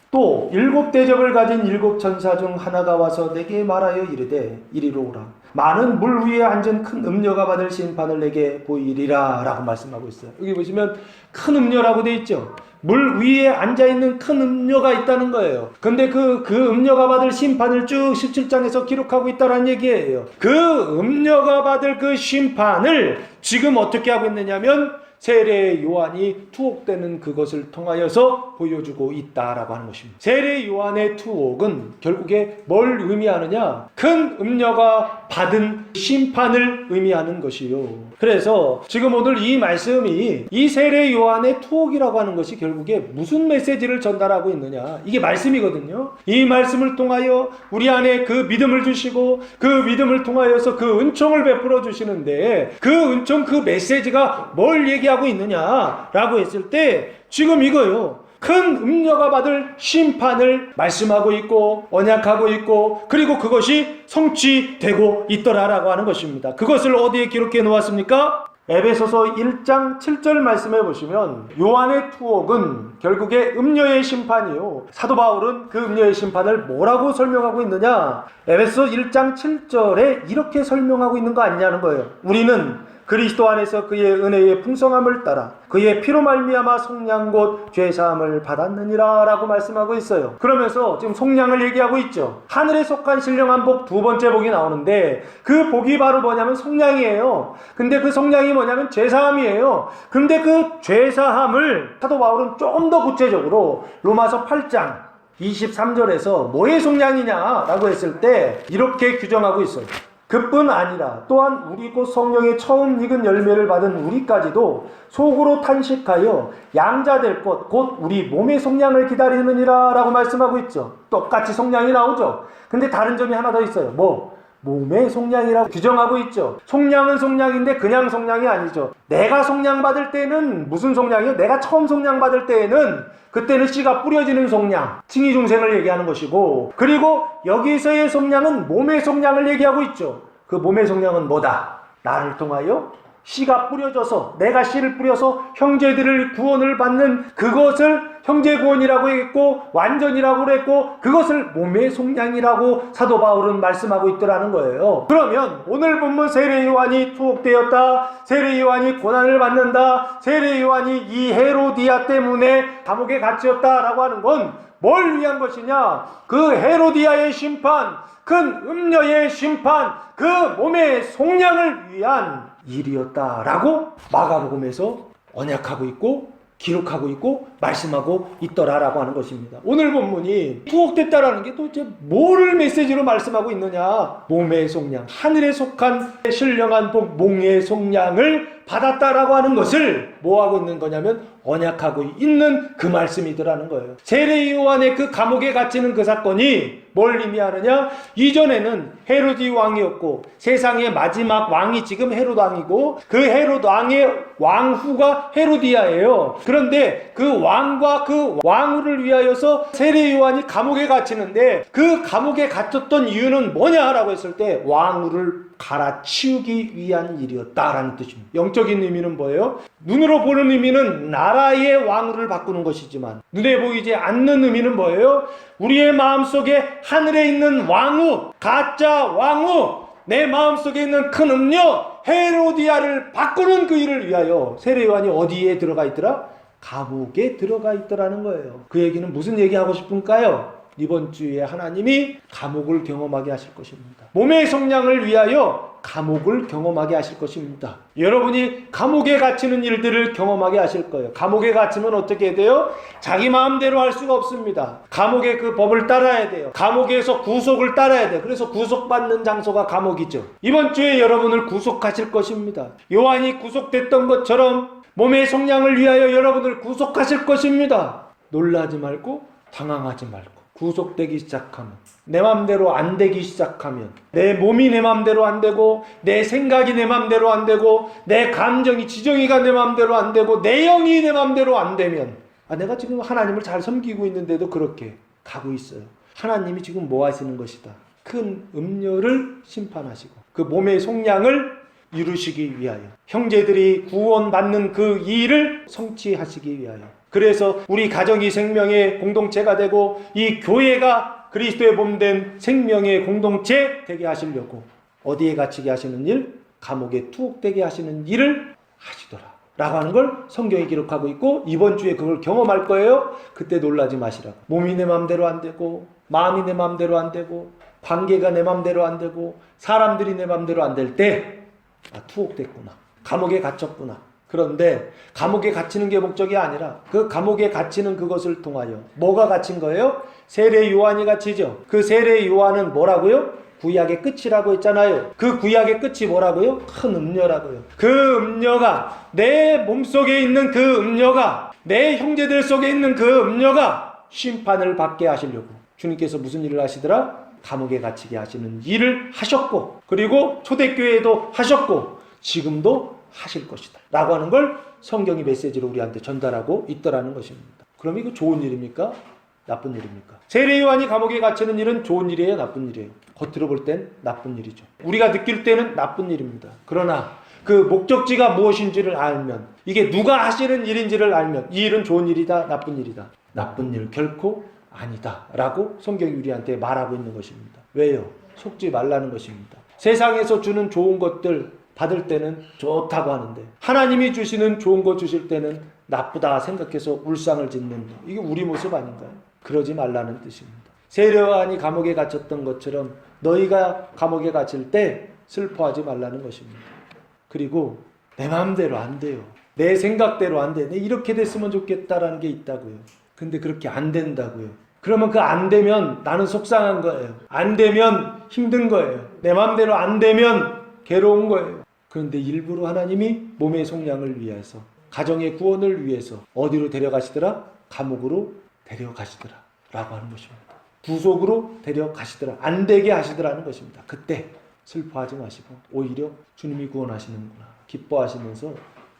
Speaker 1: 또 7 대접을 가진 7 천사 중 하나가 와서 내게 말하여 이르되 이리로 오라. 많은 물 위에 앉은 큰 음녀가 받을 심판을 내게 보이리라 라고 말씀하고 있어요. 여기 보시면 큰 음녀라고 되어 있죠. 물 위에 앉아있는 큰 음녀가 있다는 거예요. 근데 그 음녀가 받을 심판을 쭉 17장에서 기록하고 있다는 얘기예요. 그 음녀가 받을 그 심판을 지금 어떻게 하고 있느냐면 세례 요한이 투옥되는 그것을 통하여서 보여주고 있다라고 하는 것입니다. 세례 요한의 투옥은 결국에 뭘 의미하느냐? 큰 음녀가 받은 심판을 의미하는 것이요. 그래서 지금 오늘 이 말씀이 이 세례 요한의 투옥이라고 하는 것이 결국에 무슨 메시지를 전달하고 있느냐? 이게 말씀이거든요. 이 말씀을 통하여 우리 안에 그 믿음을 주시고 그 믿음을 통하여서 그 은총을 베풀어 주시는데 그 은총, 그 메시지가 뭘 얘기하고 있느냐라고 했을 때 지금 이거요. 큰 음녀가 받을 심판을 말씀하고 있고 언약하고 있고 그리고 그것이 성취되고 있더라라고 하는 것입니다. 그것을 어디에 기록해 놓았습니까? 에베소서 1장 7절 말씀해 보시면 요한의 투옥은 결국에 음녀의 심판이요. 사도 바울은 그 음녀의 심판을 뭐라고 설명하고 있느냐? 에베소 1장 7절에 이렇게 설명하고 있는 거 아니냐는 거예요. 우리는 그리스도 안에서 그의 은혜의 풍성함을 따라 그의 피로 말미암아 속량 곧 죄사함을 받았느니라 라고 말씀하고 있어요. 그러면서 지금 속량을 얘기하고 있죠. 하늘에 속한 신령한 복 2번째 복이 나오는데 그 복이 바로 뭐냐면 속량이에요. 근데 그 속량이 뭐냐면 죄사함이에요. 근데 그 죄사함을 사도 바울은 조금 더 구체적으로 로마서 8장 23절에서 뭐의 속량이냐라고 했을 때 이렇게 규정하고 있어요. 그뿐 아니라 또한 우리 곧 성령의 처음 익은 열매를 받은 우리까지도 속으로 탄식하여 양자될 것 곧 우리 몸의 속량을 기다리느니라 라고 말씀하고 있죠. 똑같이 속량이 나오죠. 근데 다른 점이 하나 더 있어요. 몸의 속량이라고 규정하고 있죠. 속량은 속량인데 그냥 속량이 아니죠. 내가 속량 받을 때는 무슨 속량이요? 내가 처음 속량 받을 때에는 그때는 씨가 뿌려지는 속량, 칭의중생을 얘기하는 것이고, 그리고 여기서의 속량은 몸의 속량을 얘기하고 있죠. 그 몸의 속량은 뭐다? 나를 통하여 씨가 뿌려져서 내가 씨를 뿌려서 형제들을 구원을 받는 그것을 형제 구원이라고 했고 완전이라고 했고 그것을 몸의 속량이라고 사도 바울은 말씀하고 있더라는 거예요. 그러면 오늘 본문 세례 요한이 투옥되었다, 세례 요한이 고난을 받는다, 세례 요한이 이 헤로디아 때문에 감옥에 갇혔다라고 하는 건 뭘 위한 것이냐? 그 헤로디아의 심판, 큰 음녀의 심판, 그 몸의 속량을 위한 일이었다라고 마가복음에서 언약하고 있고 기록하고 있고 말씀하고 있더라라고 하는 것입니다. 오늘 본문이 투옥됐다라는 게 도대체 뭐를 메시지로 말씀하고 있느냐? 몸의 속량, 하늘에 속한 신령한 복, 몸의 속량을 받았다라고 하는 것을 뭐하고 있는 거냐면 언약하고 있는 그 말씀이더라는 거예요. 세례 요한의 그 감옥에 갇히는 그 사건이 뭘 의미하느냐? 이전에는 헤로디 왕이었고 세상의 마지막 왕이 지금 헤롯 왕이고 그 헤롯 왕의 왕후가 헤로디아예요. 그런데 그 왕과 그 왕후를 위하여서 세례 요한이 감옥에 갇히는데 그 감옥에 갇혔던 이유는 뭐냐라고 했을 때 왕후를 갈아치우기 위한 일이었다라는 뜻입니다. 영적
Speaker 2: 영적인 의미는 뭐예요? 눈으로 보는 의미는 나라의 왕을 바꾸는 것이지만 눈에 보이지 않는 의미는 뭐예요? 우리의 마음속에 하늘에 있는 왕후, 가짜 왕후, 내 마음속에 있는 큰 음녀 헤로디아를 바꾸는 그 일을 위하여 세례 요한이 어디에 들어가 있더라? 감옥에 들어가 있더라는 거예요. 그 얘기는 무슨 얘기하고 싶은가요? 이번 주에 하나님이 감옥을 경험하게 하실 것입니다. 몸의 성량을 위하여 감옥을 경험하게 하실 것입니다. 여러분이 감옥에 갇히는 일들을 경험하게 하실 거예요. 감옥에 갇히면 어떻게 돼요? 자기 마음대로 할 수가 없습니다. 감옥의 그 법을 따라야 돼요. 감옥에서 구속을 따라야 돼요. 그래서 구속받는 장소가 감옥이죠. 이번 주에 여러분을 구속하실 것입니다. 요한이 구속됐던 것처럼 몸의 성량을 위하여 여러분을 구속하실 것입니다. 놀라지 말고 당황하지 말고 구속되기 시작하면, 내 맘대로 안 되기 시작하면, 내 몸이 내 맘대로 안 되고, 내 생각이 내 맘대로 안 되고, 내 감정이 지정이가 내 맘대로 안 되고, 내 영이 내 맘대로 안 되면, 내가 지금 하나님을 잘 섬기고 있는데도 그렇게 가고 있어요. 하나님이 지금 뭐 하시는 것이다? 큰 음녀를 심판하시고 그 몸의 속량을 이루시기 위하여, 형제들이 구원받는 그 일을 성취하시기 위하여, 그래서 우리 가정이 생명의 공동체가 되고 이 교회가 그리스도의 몸된 생명의 공동체 되게 하시려고 어디에 갇히게 하시는 일? 감옥에 투옥되게 하시는 일을 하시더라 라고 하는 걸 성경이 기록하고 있고, 이번 주에 그걸 경험할 거예요. 그때 놀라지 마시라고. 몸이 내 맘대로 안 되고, 마음이 내 맘대로 안 되고, 관계가 내 맘대로 안 되고, 사람들이 내 맘대로 안 될 때 투옥됐구나, 감옥에 갇혔구나. 그런데 감옥에 갇히는 게 목적이 아니라 그 감옥에 갇히는 그것을 통하여 뭐가 갇힌 거예요? 세례 요한이 갇히죠. 그 세례 요한은 뭐라고요? 구약의 끝이라고 했잖아요. 그 구약의 끝이 뭐라고요? 큰 음녀라고요. 그 음녀가, 내 몸속에 있는 그 음녀가, 내 형제들 속에 있는 그 음녀가 심판을 받게 하시려고 주님께서 무슨 일을 하시더라? 감옥에 갇히게 하시는 일을 하셨고, 그리고 초대교회도 하셨고 지금도 하실 것이다 라고 하는 걸 성경이 메시지로 우리한테 전달하고 있더라는 것입니다. 그럼 이거 좋은 일입니까? 나쁜 일입니까? 세례 요한이 감옥에 갇히는 일은 좋은 일이에요? 나쁜 일이에요? 겉으로 볼 땐 나쁜 일이죠. 우리가 느낄 때는 나쁜 일입니다. 그러나 그 목적지가 무엇인지를 알면, 이게 누가 하시는 일인지를 알면 이 일은 좋은 일이다, 나쁜 일이다. 나쁜 일 결코 아니다 라고 성경이 우리한테 말하고 있는 것입니다. 왜요? 속지 말라는 것입니다. 세상에서 주는 좋은 것들 받을 때는 좋다고 하는데 하나님이 주시는 좋은 거 주실 때는 나쁘다 생각해서 울상을 짓는, 이게 우리 모습 아닌가요? 그러지 말라는 뜻입니다. 세례 요한이 감옥에 갇혔던 것처럼 너희가 감옥에 갇힐 때 슬퍼하지 말라는 것입니다. 그리고 내 마음대로 안 돼요. 내 생각대로 안 돼. 내 이렇게 됐으면 좋겠다라는 게 있다고요. 근데 그렇게 안 된다고요. 그러면 그 안 되면 나는 속상한 거예요. 안 되면 힘든 거예요. 내 마음대로 안 되면 괴로운 거예요. 그런데 일부러 하나님이 몸의 속량을 위해서, 가정의 구원을 위해서 어디로 데려가시더라? 감옥으로 데려가시더라 라고 하는 것입니다. 구속으로 데려가시더라, 안 되게 하시더라는 것입니다. 그때 슬퍼하지 마시고 오히려 주님이 구원하시는구나 기뻐하시면서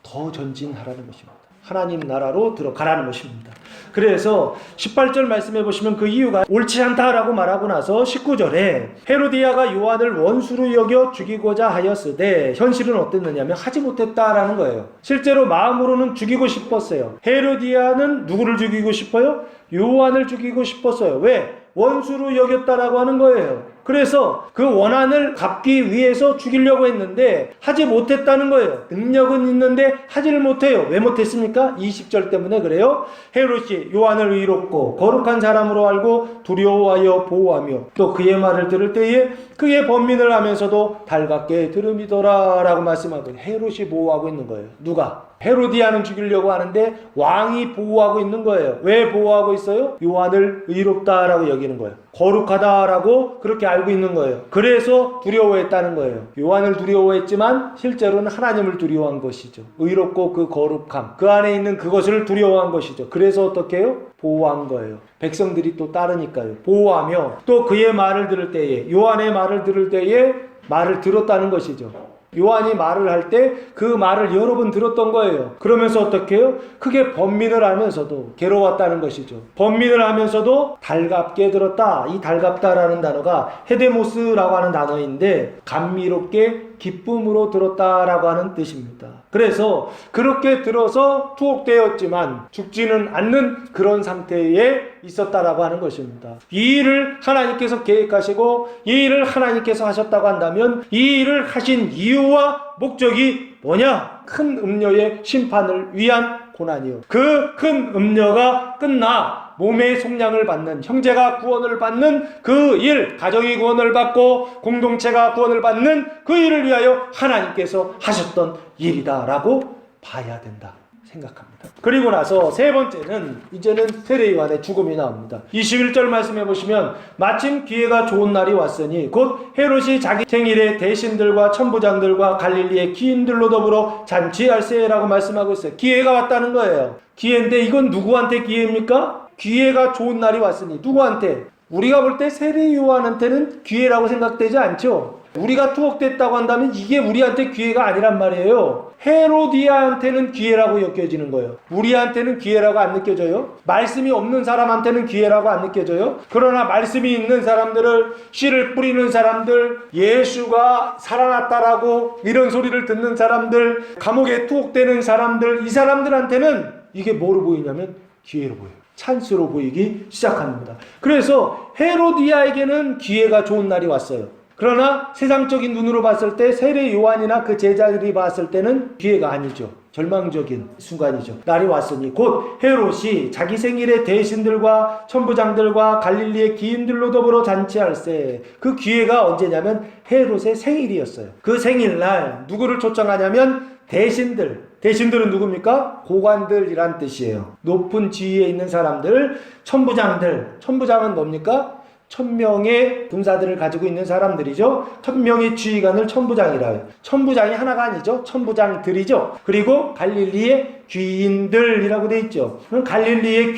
Speaker 2: 더 전진하라는 것입니다. 하나님 나라로 들어가라는 것입니다. 그래서 18절 말씀해 보시면 그 이유가 옳지 않다라고 말하고 나서 19절에 헤로디아가 요한을 원수로 여겨 죽이고자 하였으되 현실은 어땠느냐면 하지 못했다라는 거예요. 실제로 마음으로는 죽이고 싶었어요. 헤로디아는 누구를 죽이고 싶어요? 요한을 죽이고 싶었어요. 왜? 원수로 여겼다라고 하는 거예요. 그래서 그 원한을 갚기 위해서 죽이려고 했는데 하지 못했다는 거예요. 능력은 있는데 하지를 못해요. 왜 못했습니까? 20절 때문에 그래요. 헤롯이 요한을 의롭고 거룩한 사람으로 알고 두려워하여 보호하며 또 그의 말을 들을 때에 그의 번민을 하면서도 달갑게 들음이더라 라고 말씀하고, 헤롯이 보호하고 있는 거예요. 누가? 헤로디아는 죽이려고 하는데 왕이 보호하고 있는 거예요. 왜 보호하고 있어요? 요한을 의롭다라고 여기는 거예요. 거룩하다라고 그렇게 알고 있는 거예요. 그래서 두려워했다는 거예요. 요한을 두려워했지만 실제로는 하나님을 두려워한 것이죠. 의롭고 그 거룩함, 그 안에 있는 그것을 두려워한 것이죠. 그래서 어떻게 해요? 보호한 거예요. 백성들이 또 따르니까요. 보호하며 또 그의 말을 들을 때에, 요한의 말을 들을 때에 말을 들었다는 것이죠. 요한이 말을 할 때 그 말을 여러 번 들었던 거예요. 그러면서 어떻게 해요? 크게 번민을 하면서도 괴로웠다는 것이죠. 번민을 하면서도 달갑게 들었다. 이 달갑다라는 단어가 헤데모스라고 하는 단어인데 감미롭게 기쁨으로 들었다라고 하는 뜻입니다. 그래서 그렇게 들어서 투옥되었지만 죽지는 않는 그런 상태에 있었다라고 하는 것입니다. 이 일을 하나님께서 계획하시고 이 일을 하나님께서 하셨다고 한다면 이 일을 하신 이유와 목적이 뭐냐? 큰 음녀의 심판을 위한 고난이요. 그 큰 음녀가 끝나 몸의 속량을 받는, 형제가 구원을 받는 그 일, 가정이 구원을 받고 공동체가 구원을 받는 그 일을 위하여 하나님께서 하셨던 일이다라고 봐야 된다 생각합니다. 그리고 나서 세 번째는 이제는 세례 요한의 죽음이 나옵니다. 21절 말씀해 보시면 마침 기회가 좋은 날이 왔으니 곧 헤롯이 자기 생일에 대신들과 천부장들과 갈릴리의 기인들로 더불어 잔치할세라고 말씀하고 있어요. 기회가 왔다는 거예요. 기회인데 이건 누구한테 기회입니까? 기회가 좋은 날이 왔으니 누구한테? 우리가 볼 때 세례 요한한테는 기회라고 생각되지 않죠. 우리가 투옥됐다고 한다면 이게 우리한테 기회가 아니란 말이에요. 헤로디아한테는 기회라고 여겨지는 거예요. 우리한테는 기회라고 안 느껴져요? 말씀이 없는 사람한테는 기회라고 안 느껴져요? 그러나 말씀이 있는 사람들을, 씨를 뿌리는 사람들, 예수가 살아났다라고 이런 소리를 듣는 사람들, 감옥에 투옥되는 사람들, 이 사람들한테는 이게 뭐로 보이냐면 기회로 보여요. 찬스로 보이기 시작합니다. 그래서 헤로디아에게는 기회가 좋은 날이 왔어요. 그러나 세상적인 눈으로 봤을 때 세례 요한이나 그 제자들이 봤을 때는 기회가 아니죠. 절망적인 순간이죠. 날이 왔으니 곧 헤롯이 자기 생일에 대신들과 천부장들과 갈릴리의 기인들로 더불어 잔치할세. 그 기회가 언제냐면 헤롯의 생일이었어요. 그 생일날 누구를 초청하냐면 대신들은 누굽니까? 고관들이란 뜻이에요. 높은 지위에 있는 사람들, 천부장은 뭡니까? 1000명의 군사들을 가지고 있는 사람들이죠. 1000명의 지휘관을 천부장이라 해요. 천부장이 하나가 아니죠. 천부장들이죠. 그리고 갈릴리의 귀인들이라고 되어 있죠. 그럼 갈릴리의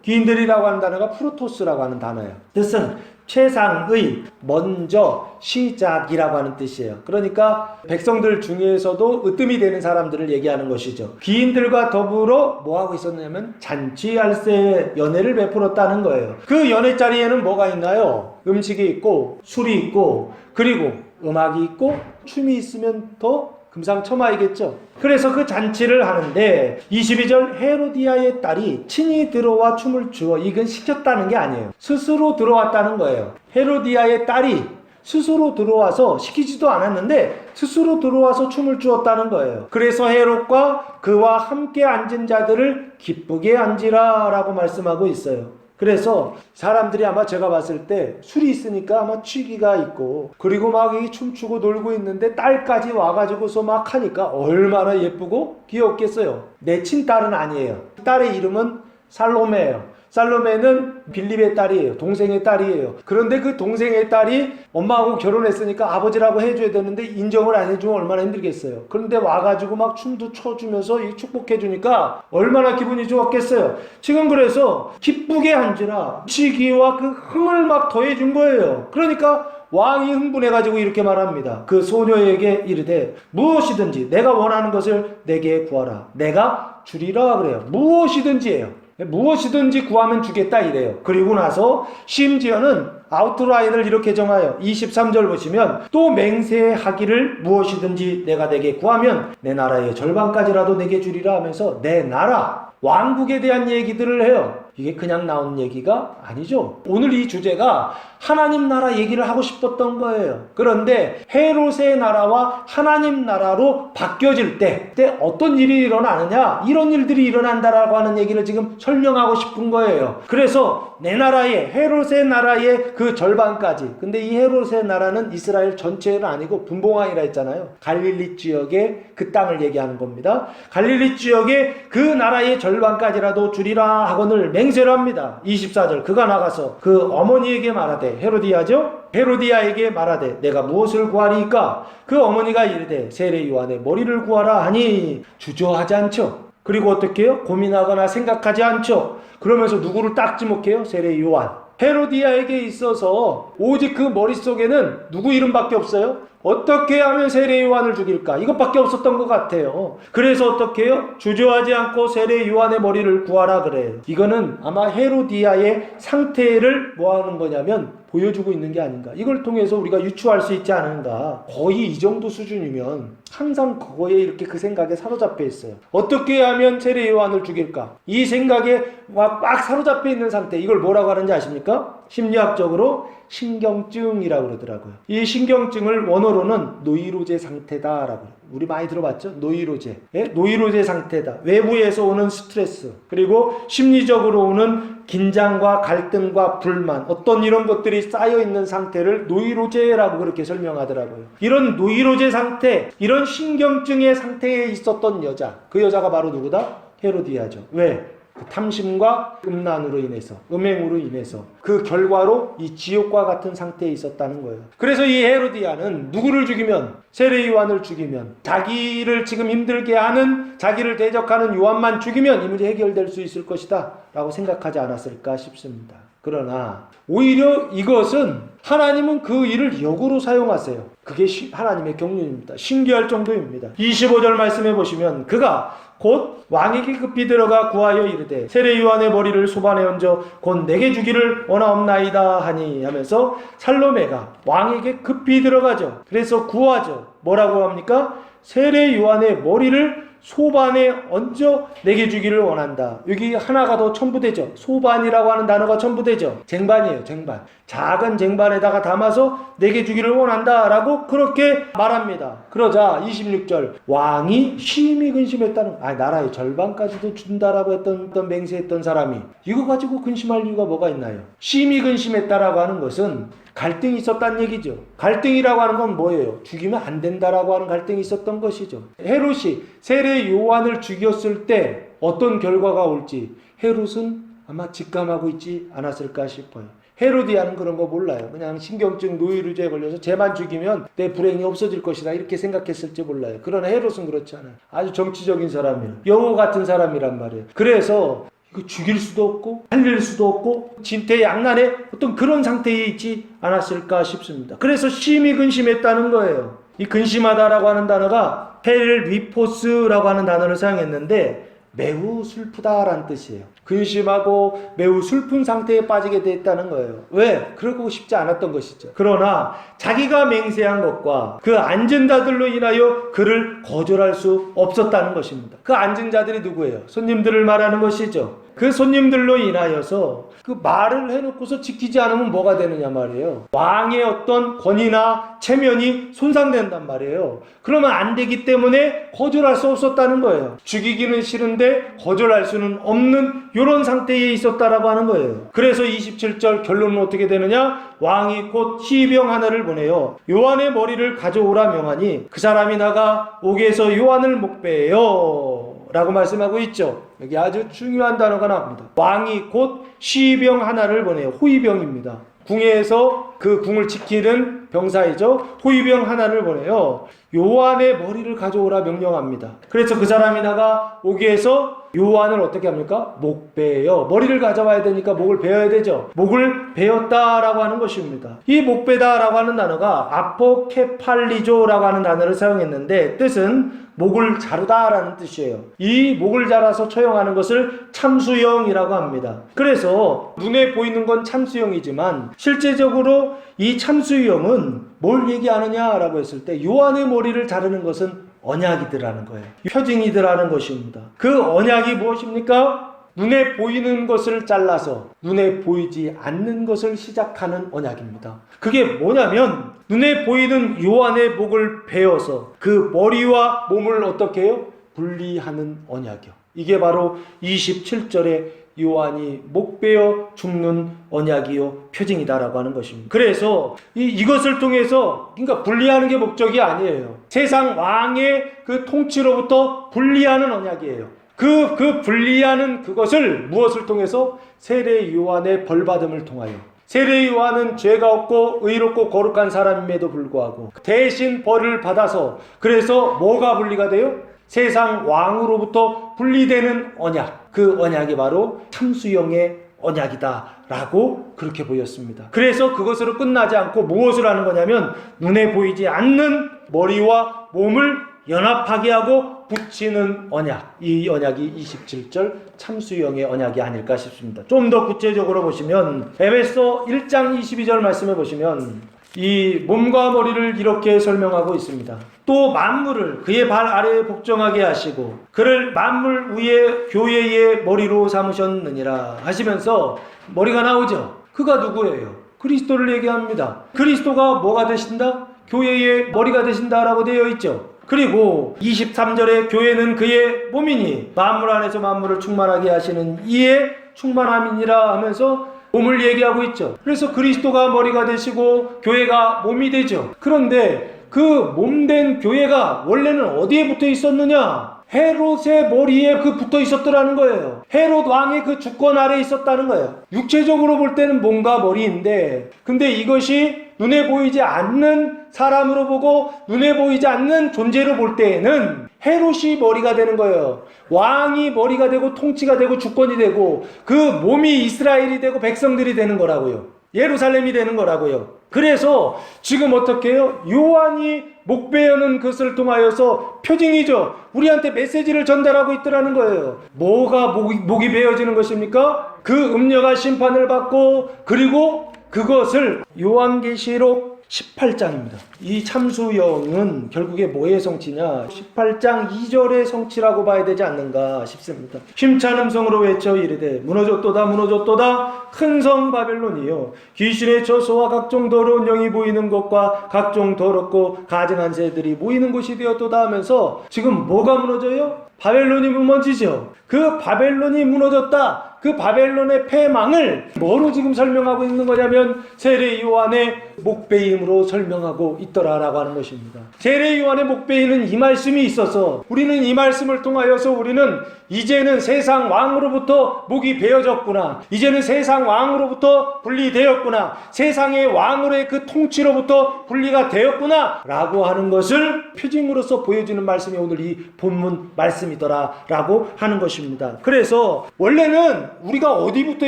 Speaker 2: 귀인들이라고 하는 단어가 프로토스라고 하는 단어예요. 뜻은 최상의, 먼저, 시작이라고 하는 뜻이에요. 그러니까 백성들 중에서도 으뜸이 되는 사람들을 얘기하는 것이죠. 귀인들과 더불어 뭐하고 있었냐면 잔치할세, 연회를 베풀었다는 거예요. 그 연회 자리에는 뭐가 있나요? 음식이 있고 술이 있고 그리고 음악이 있고 춤이 있으면 더 금상첨화이겠죠. 그래서 그 잔치를 하는데 22절 헤로디아의 딸이 친히 들어와 춤을 추어 이건 시켰다는 게 아니에요. 스스로 들어왔다는 거예요. 헤로디아의 딸이 스스로 들어와서 시키지도 않았는데 스스로 들어와서 춤을 추었다는 거예요. 그래서 헤롯과 그와 함께 앉은 자들을 기쁘게 앉으라 라고 말씀하고 있어요. 그래서 사람들이 아마 제가 봤을 때 술이 있으니까 아마 취기가 있고 그리고 막 춤추고 놀고 있는데 딸까지 와가지고서 막 하니까 얼마나 예쁘고 귀엽겠어요. 내 친딸은 아니에요. 딸의 이름은 살로메예요. 살로메는 빌립의 딸이에요. 동생의 딸이에요. 그런데 그 동생의 딸이 엄마하고 결혼했으니까 아버지라고 해줘야 되는데 인정을 안 해주면 얼마나 힘들겠어요. 그런데 와가지고 막 춤도 춰주면서 축복해주니까 얼마나 기분이 좋았겠어요. 지금 그래서 기쁘게 앉으라 시기와 그 흥을 막 더해준 거예요. 그러니까 왕이 흥분해가지고 이렇게 말합니다. 그 소녀에게 이르되 무엇이든지 내가 원하는 것을 내게 구하라. 내가 주리라 그래요. 무엇이든지예요. 무엇이든지 구하면 주겠다 이래요. 그리고 나서 심지어는 아웃라인을 이렇게 정하여 23절 보시면 또 맹세하기를 무엇이든지 내가 내게 구하면 내 나라의 절반까지라도 내게 주리라 하면서 내 나라, 왕국에 대한 얘기들을 해요. 이게 그냥 나온 얘기가 아니죠. 오늘 이 주제가 하나님 나라 얘기를 하고 싶었던 거예요. 그런데 헤롯의 나라와 하나님 나라로 바뀌어질 때 그때 어떤 일이 일어나느냐, 이런 일들이 일어난다라고 하는 얘기를 지금 설명하고 싶은 거예요. 그래서 내 나라의, 헤롯의 나라의 그 절반까지, 근데 이 헤롯의 나라는 이스라엘 전체는 아니고 분봉왕이라 했잖아요. 갈릴리 지역의 그 땅을 얘기하는 겁니다. 갈릴리 지역의 그 나라의 절반까지라도 주리라 하거늘 맹세를 합니다. 24절 그가 나가서 그 어머니에게 말하되, 헤로디아죠? 헤로디아에게 말하되 내가 무엇을 구하리이까? 그 어머니가 이르되 세례 요한의 머리를 구하라 하니 주저하지 않죠. 그리고 어떻게 해요? 고민하거나 생각하지 않죠. 그러면서 누구를 딱 지목해요? 세례 요한. 헤로디아에게 있어서 오직 그 머릿속에는 누구 이름밖에 없어요? 어떻게 하면 세례 요한을 죽일까? 이것밖에 없었던 것 같아요. 그래서 어떻게 해요? 주저하지 않고 세례 요한의 머리를 구하라 그래. 이거는 아마 헤로디아의 상태를 뭐 하는 거냐면 보여주고 있는 게 아닌가. 이걸 통해서 우리가 유추할 수 있지 않은가. 거의 이 정도 수준이면 항상 그거에 이렇게 그 생각에 사로잡혀 있어요. 어떻게 하면 세례 요한을 죽일까? 이 생각에 막 사로잡혀 있는 상태. 이걸 뭐라고 하는지 아십니까? 심리학적으로 신경증이라고 그러더라고요. 이 신경증을 원어로는 노이로제 상태다라고. 우리 많이 들어봤죠? 노이로제. 예? 노이로제 상태다. 외부에서 오는 스트레스, 그리고 심리적으로 오는 긴장과 갈등과 불만, 어떤 이런 것들이 쌓여 있는 상태를 노이로제라고 그렇게 설명하더라고요. 이런 노이로제 상태, 이런 신경증의 상태에 있었던 여자, 그 여자가 바로 누구다? 헤로디아죠. 왜? 그 탐심과 음란으로 인해서, 음행으로 인해서 그 결과로 이 지옥과 같은 상태에 있었다는 거예요. 그래서 이 헤로디아는 누구를 죽이면, 세례 요한을 죽이면, 자기를 지금 힘들게 하는, 자기를 대적하는 요한만 죽이면 이 문제 해결될 수 있을 것이다 라고 생각하지 않았을까 싶습니다. 그러나 오히려 이것은 하나님은 그 일을 역으로 사용하세요. 그게 하나님의 경륜입니다. 신기할 정도입니다. 25절 말씀해 보시면, 그가 곧 왕에게 급히 들어가 구하여 이르되 세례 요한의 머리를 소반에 얹어 곧 내게 주기를 원하옵나이다 하니 하면서 살로메가 왕에게 급히 들어가죠. 그래서 구하죠. 뭐라고 합니까? 세례 요한의 머리를 소반에 얹어 내게 주기를 원한다. 여기 하나가 더 첨부되죠. 소반이라고 하는 단어가 첨부되죠. 쟁반이에요. 쟁반. 작은 쟁반에다가 담아서 내게 주기를 원한다 라고 그렇게 말합니다. 그러자 26절, 왕이 심히 근심했다는, 나라의 절반까지도 준다라고 했던 맹세했던 사람이 이거 가지고 근심할 이유가 뭐가 있나요? 심히 근심했다라고 하는 것은 갈등이 있었다는 얘기죠. 갈등이라고 하는 건 뭐예요? 죽이면 안 된다라고 하는 갈등이 있었던 것이죠. 헤롯이 세례 요한을 죽였을 때 어떤 결과가 올지 헤롯은 아마 직감하고 있지 않았을까 싶어요. 헤로디아는 그런 거 몰라요. 그냥 신경증 노이로제에 걸려서 쟤만 죽이면 내 불행이 없어질 것이다 이렇게 생각했을지 몰라요. 그러나 헤롯은 그렇지 않아요. 아주 정치적인 사람이에요. 여우 같은 사람이란 말이에요. 그래서 이거 죽일 수도 없고 살릴 수도 없고 진퇴양난의 어떤 그런 상태에 있지 않았을까 싶습니다. 그래서 심히 근심했다는 거예요. 이 근심하다라고 하는 단어가 펠위포스라고 하는 단어를 사용했는데 매우 슬프다라는 뜻이에요. 근심하고 매우 슬픈 상태에 빠지게 됐다는 거예요. 왜? 그러고 싶지 않았던 것이죠. 그러나 자기가 맹세한 것과 그 앉은 자들로 인하여 그를 거절할 수 없었다는 것입니다. 그 앉은 자들이 누구예요? 손님들을 말하는 것이죠. 그 손님들로 인하여서 그 말을 해놓고서 지키지 않으면 뭐가 되느냐 말이에요. 왕의 어떤 권위나 체면이 손상된단 말이에요. 그러면 안 되기 때문에 거절할 수 없었다는 거예요. 죽이기는 싫은데 거절할 수는 없는 이런 상태에 있었다라고 하는 거예요. 그래서 27절 결론은 어떻게 되느냐? 왕이 곧 시병 하나를 보내요. 요한의 머리를 가져오라 명하니 그 사람이 나가 옥에서 요한을 목베요 라고 말씀하고 있죠. 여기 아주 중요한 단어가 나옵니다. 왕이 곧 시병 하나를 보내요. 호위병입니다. 궁에서 그 궁을 지키는 병사이죠. 호위병 하나를 보내요. 요한의 머리를 가져오라 명령합니다. 그래서 그 사람이 나가 옥에서 요한을 어떻게 합니까? 목베요. 머리를 가져와야 되니까 목을 베어야 되죠. 목을 베었다라고 하는 것입니다. 이 목베다라고 하는 단어가 아포케팔리조라고 하는 단어를 사용했는데 뜻은 목을 자르다라는 뜻이에요. 이 목을 자라서 처형하는 것을 참수형이라고 합니다. 그래서 눈에 보이는 건 참수형이지만 실제적으로 이 참수형은 뭘 얘기하느냐라고 했을 때 요한의 머리를 자르는 것은 언약이더라는 거예요. 표징이더라는 것입니다. 그 언약이 무엇입니까? 눈에 보이는 것을 잘라서 눈에 보이지 않는 것을 시작하는 언약입니다. 그게 뭐냐면 눈에 보이는 요한의 목을 베어서 그 머리와 몸을 어떻게 해요? 분리하는 언약이요. 이게 바로 27절에 요한이 목베어 죽는 언약이요 표징이다라고 하는 것입니다. 그래서 이것을 통해서 그러니까 분리하는 게 목적이 아니에요. 세상 왕의 그 통치로부터 분리하는 언약이에요. 그 분리하는 그것을 무엇을 통해서? 세례 요한의 벌받음을 통하여. 세례 요한은 죄가 없고 의롭고 거룩한 사람임에도 불구하고 대신 벌을 받아서 그래서 뭐가 분리가 돼요? 세상 왕으로부터 분리되는 언약. 그 언약이 바로 참수형의 언약이다 라고 그렇게 보였습니다. 그래서 그것으로 끝나지 않고 무엇을 하는 거냐면 눈에 보이지 않는 머리와 몸을 연합하게 하고 붙이는 언약, 이 언약이 27절 참수형의 언약이 아닐까 싶습니다. 좀 더 구체적으로 보시면 에베소 1장 22절 말씀해 보시면 이 몸과 머리를 이렇게 설명하고 있습니다. 또 만물을 그의 발 아래에 복종하게 하시고 그를 만물 위에 교회의 머리로 삼으셨느니라 하시면서 머리가 나오죠. 그가 누구예요? 그리스도를 얘기합니다. 그리스도가 뭐가 되신다? 교회의 머리가 되신다라고 되어 있죠. 그리고 23절에 교회는 그의 몸이니 만물 안에서 만물을 충만하게 하시는 이의 충만함이니라 하면서 몸을 얘기하고 있죠. 그래서 그리스도가 머리가 되시고 교회가 몸이 되죠. 그런데 그 몸된 교회가 원래는 어디에 붙어 있었느냐? 헤롯의 머리에 붙어 있었더라는 거예요. 헤롯 왕의 그 주권 아래 있었다는 거예요. 육체적으로 볼 때는 몸과 머리인데, 근데 이것이 눈에 보이지 않는 사람으로 보고 눈에 보이지 않는 존재로 볼 때에는 헤롯이 머리가 되는 거예요. 왕이 머리가 되고 통치가 되고 주권이 되고 그 몸이 이스라엘이 되고 백성들이 되는 거라고요. 예루살렘이 되는 거라고요. 그래서 지금 어떻게 해요? 요한이 목베 여는 것을 통하여서 표징이죠. 우리한테 메시지를 전달하고 있더라는 거예요. 뭐가 목이 베어지는 것입니까? 그 음녀가 심판을 받고 그리고 그것을 요한계시록 18장입니다. 이 참수형은 결국에 뭐의 성취냐? 18장 2절의 성취라고 봐야 되지 않는가 싶습니다. 힘찬 음성으로 외쳐 이르되 무너졌도다 무너졌도다 큰 성 바벨론이요 귀신의 처소와 각종 더러운 영이 모이는 곳과 각종 더럽고 가증한 새들이 모이는 곳이 되었도다 하면서 지금 뭐가 무너져요? 바벨론이 무너지죠. 그 바벨론이 무너졌다. 그 바벨론의 패망을 뭐로 지금 설명하고 있는 거냐면 세례 요한의 목베임으로 설명하고 있더라라고 하는 것입니다. 세례 요한의 목베이는 이 말씀이 있어서 우리는 이 말씀을 통하여서 우리는 이제는 세상 왕으로부터 목이 베어졌구나. 이제는 세상 왕으로부터 분리되었구나. 세상의 왕으로의 그 통치로부터 분리가 되었구나 라고 하는 것을 표징으로서 보여주는 말씀이 오늘 이 본문 말씀이더라 라고 하는 것입니다. 그래서 원래는 우리가 어디 붙어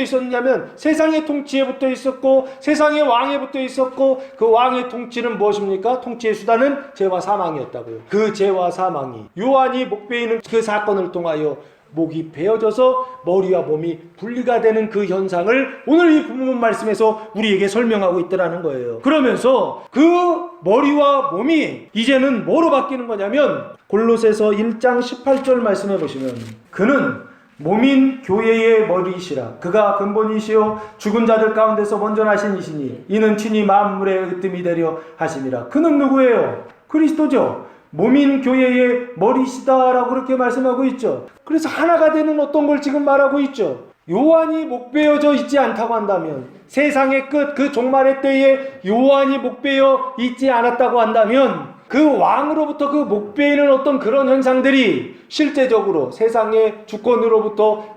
Speaker 2: 있었냐면 세상의 통치에 붙어 있었고 세상의 왕에 붙어 있었고 그 왕의 통치는 무엇입니까? 통치의 수단은 죄와 사망이었다고요. 그 죄와 사망이 요한이 목베이는 그 사건을 통하여 목이 베어져서 머리와 몸이 분리가 되는 그 현상을 오늘 이 본문 말씀에서 우리에게 설명하고 있더라는 거예요. 그러면서 그 머리와 몸이 이제는 뭐로 바뀌는 거냐면 골로새서 1장 18절 말씀해 보시면 그는 몸인 교회의 머리이시라. 그가 근본이시요 죽은 자들 가운데서 먼저 나신 이시니 이는 친히 만물의 으뜸이 되려 하심이라. 그는 누구예요? 그리스도죠. 몸인 교회의 머리시다라고 그렇게 말씀하고 있죠. 그래서 하나가 되는 어떤 걸 지금 말하고 있죠. 요한이 목베어져 있지 않다고 한다면 세상의 끝 그 종말의 때에 요한이 목베어 있지 않았다고 한다면 그 왕으로부터 그 목베이는 어떤 그런 현상들이 실제적으로 세상의 주권으로부터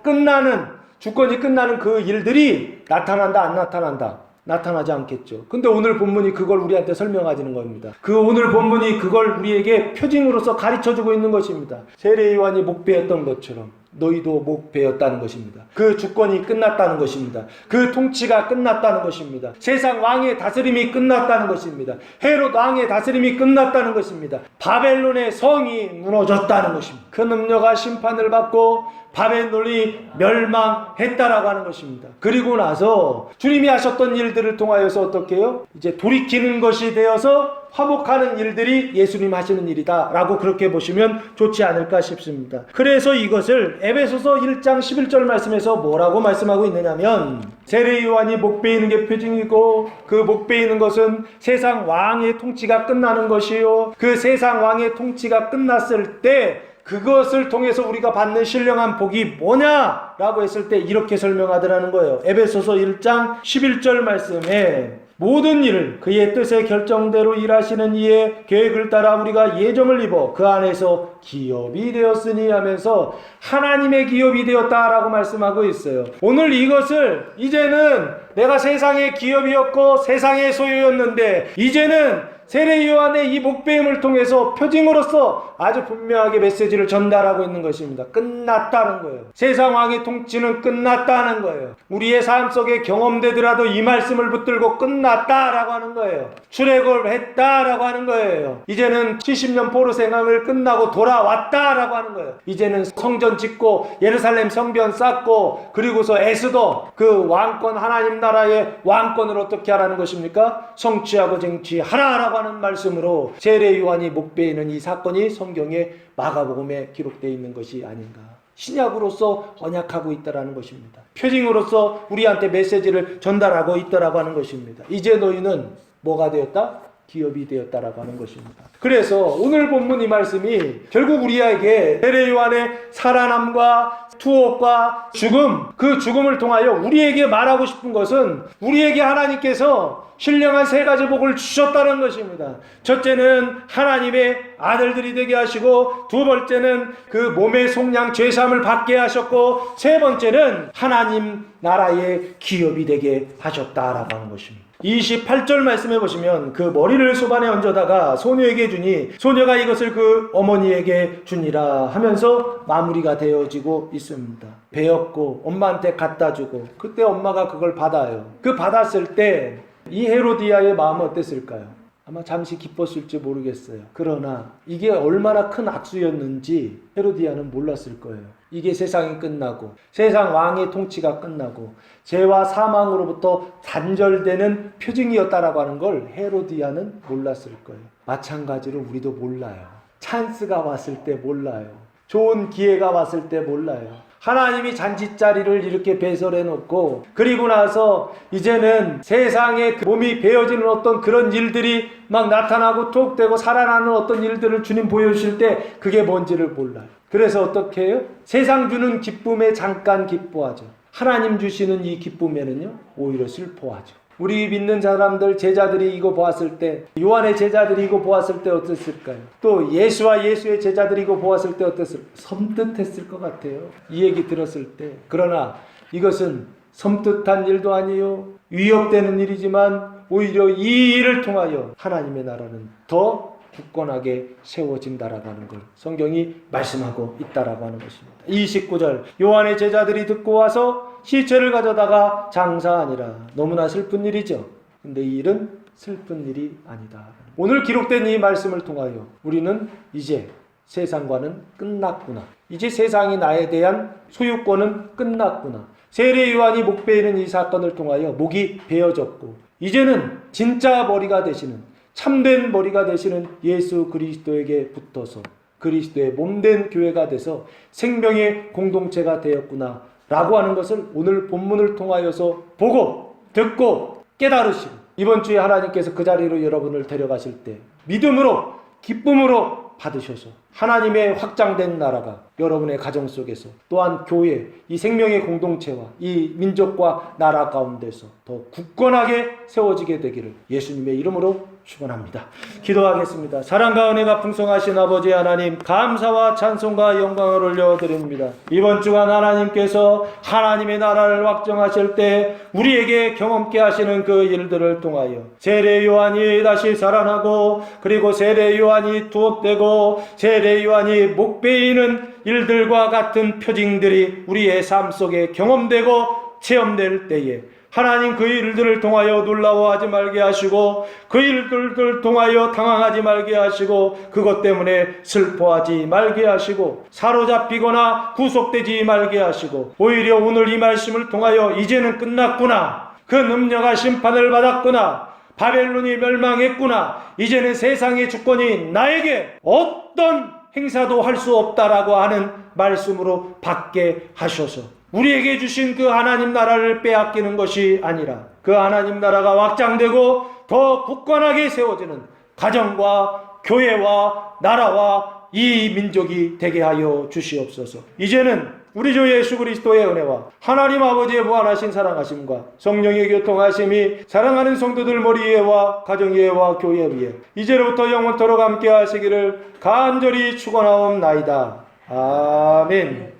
Speaker 2: 주권이 끝나는 그 일들이 나타난다 안 나타난다? 나타나지 않겠죠. 근데 오늘 본문이 그걸 우리한테 설명하시는 겁니다. 그 오늘 본문이 그걸 우리에게 표징으로서 가르쳐주고 있는 것입니다. 세례 요한이 목베었던 것처럼 너희도 목베었다는 것입니다. 그 주권이 끝났다는 것입니다. 그 통치가 끝났다는 것입니다. 세상 왕의 다스림이 끝났다는 것입니다. 헤롯 왕의 다스림이 끝났다는 것입니다. 바벨론의 성이 무너졌다는 것입니다. 그 음녀가 심판을 받고 바벨론이 멸망했다라고 하는 것입니다. 그리고 나서 주님이 하셨던 일들을 통하여서 어떻게 해요? 이제 돌이키는 것이 되어서 화목하는 일들이 예수님 하시는 일이다 라고 그렇게 보시면 좋지 않을까 싶습니다. 그래서 이것을 에베소서 1장 11절 말씀에서 뭐라고 말씀하고 있느냐면 세례 요한이 목베이는 게 표징이고 그 목베이는 것은 세상 왕의 통치가 끝나는 것이요 그 세상 왕의 통치가 끝났을 때 그것을 통해서 우리가 받는 신령한 복이 뭐냐라고 했을 때 이렇게 설명하더라는 거예요. 에베소서 1장 11절 말씀에 모든 일을 그의 뜻의 결정대로 일하시는 이의 계획을 따라 우리가 예정을 입어 그 안에서 기업이 되었으니 하면서 하나님의 기업이 되었다라고 말씀하고 있어요. 오늘 이것을 이제는 내가 세상의 기업이었고 세상의 소유였는데 이제는 세례 요한의 이 목배임을 통해서 표징으로서 아주 분명하게 메시지를 전달하고 있는 것입니다. 끝났다는 거예요. 세상 왕의 통치는 끝났다는 거예요. 우리의 삶 속에 경험되더라도 이 말씀을 붙들고 끝났다라고 하는 거예요. 출애굽을 했다라고 하는 거예요. 이제는 70년 포로 생활을 끝나고 돌아왔다라고 하는 거예요. 이제는 성전 짓고 예루살렘 성전 쌓고 그리고서 에스도 그 왕권, 하나님 나라의 왕권을 어떻게 하라는 것입니까? 성취하고 쟁취하라라고 하는 말씀으로 세례 요한이 목베이는 이 사건이 성경의 마가복음에 기록되어 있는 것이 아닌가. 신약으로서 언약하고 있다라는 것입니다. 표징으로서 우리한테 메시지를 전달하고 있다라고 하는 것입니다. 이제 너희는 뭐가 되었다? 기업이 되었다라고 하는 것입니다. 그래서 오늘 본문 이 말씀이 결국 우리에게 세례 요한의 살아남과 투옥과 죽음, 그 죽음을 통하여 우리에게 말하고 싶은 것은 우리에게 하나님께서 신령한 세 가지 복을 주셨다는 것입니다. 첫째는 하나님의 아들들이 되게 하시고, 두 번째는 그 몸의 속량 죄사함을 받게 하셨고, 세 번째는 하나님 나라의 기업이 되게 하셨다라고 하는 것입니다. 28절 말씀해 보시면 그 머리를 소반에 얹어다가 소녀에게 주니 소녀가 이것을 그 어머니에게 주니라 하면서 마무리가 되어지고 있습니다. 배웠고 엄마한테 갖다 주고 그때 엄마가 그걸 받아요. 그 받았을 때 이 헤로디아의 마음은 어땠을까요? 아마 잠시 기뻤을지 모르겠어요. 그러나 이게 얼마나 큰 악수였는지 헤로디아는 몰랐을 거예요. 이게 세상이 끝나고 세상 왕의 통치가 끝나고 죄와 사망으로부터 단절되는 표징이었다라고 하는 걸 헤로디아는 몰랐을 거예요. 마찬가지로 우리도 몰라요. 찬스가 왔을 때 몰라요. 좋은 기회가 왔을 때 몰라요. 하나님이 잔치자리를 이렇게 배설해 놓고 그리고 나서 이제는 세상에 몸이 베어지는 어떤 그런 일들이 막 나타나고 톡 되고 살아나는 어떤 일들을 주님 보여주실 때 그게 뭔지를 몰라요. 그래서 어떻게 해요? 세상 주는 기쁨에 잠깐 기뻐하죠. 하나님 주시는 이 기쁨에는요 오히려 슬퍼하죠. 우리 믿는 사람들, 제자들이 이거 보았을 때, 요한의 제자들이 이거 보았을 때 어땠을까요? 또 예수와 예수의 제자들이 이거 보았을 때 어땠을까요? 섬뜩했을 것 같아요. 이 얘기 들었을 때. 그러나 이것은 섬뜩한 일도 아니에요. 위협되는 일이지만 오히려 이 일을 통하여 하나님의 나라는 더 굳건하게 세워진다라고 하는 걸 성경이 말씀하고 있다라고 하는 것입니다. 29절 요한의 제자들이 듣고 와서 시체를 가져다가 장사하니라. 너무나 슬픈 일이죠. 근데 이 일은 슬픈 일이 아니다. 오늘 기록된 이 말씀을 통하여 우리는 이제 세상과는 끝났구나. 이제 세상이 나에 대한 소유권은 끝났구나. 세례 요한이 목 베이는 이 사건을 통하여 목이 베어졌고 이제는 진짜 머리가 되시는 참된 머리가 되시는 예수 그리스도에게 붙어서 그리스도의 몸된 교회가 돼서 생명의 공동체가 되었구나 라고 하는 것을 오늘 본문을 통하여서 보고 듣고 깨달으시고 이번 주에 하나님께서 그 자리로 여러분을 데려가실 때 믿음으로 기쁨으로 받으셔서 하나님의 확장된 나라가 여러분의 가정 속에서 또한 교회, 이 생명의 공동체와 이 민족과 나라 가운데서 더 굳건하게 세워지게 되기를 예수님의 이름으로 축원합니다. 기도하겠습니다. 사랑과 은혜가 풍성하신 아버지 하나님, 감사와 찬송과 영광을 올려드립니다. 이번 주간 하나님께서 하나님의 나라를 확정하실 때 우리에게 경험케 하시는 그 일들을 통하여 세례 요한이 다시 살아나고 그리고 세례 요한이 투옥되고 세례 요한이 목 베이는 일들과 같은 표징들이 우리의 삶 속에 경험되고 체험될 때에 하나님 그 일들을 통하여 놀라워하지 말게 하시고 그 일들을 통하여 당황하지 말게 하시고 그것 때문에 슬퍼하지 말게 하시고 사로잡히거나 구속되지 말게 하시고 오히려 오늘 이 말씀을 통하여 이제는 끝났구나. 그 능력과 심판을 받았구나. 바벨론이 멸망했구나. 이제는 세상의 주권이 나에게 어떤 행사도 할 수 없다라고 하는 말씀으로 받게 하셔서 우리에게 주신 그 하나님 나라를 빼앗기는 것이 아니라 그 하나님 나라가 확장되고 더 굳건하게 세워지는 가정과 교회와 나라와 이 민족이 되게 하여 주시옵소서. 이제는 우리 주 예수 그리스도의 은혜와 하나님 아버지의 무한하신 사랑하심과 성령의 교통하심이 사랑하는 성도들 머리 위에와 가정 위에와 교회 위에 이제로부터 영원토록 함께 하시기를 간절히 축원하옵나이다. 아멘.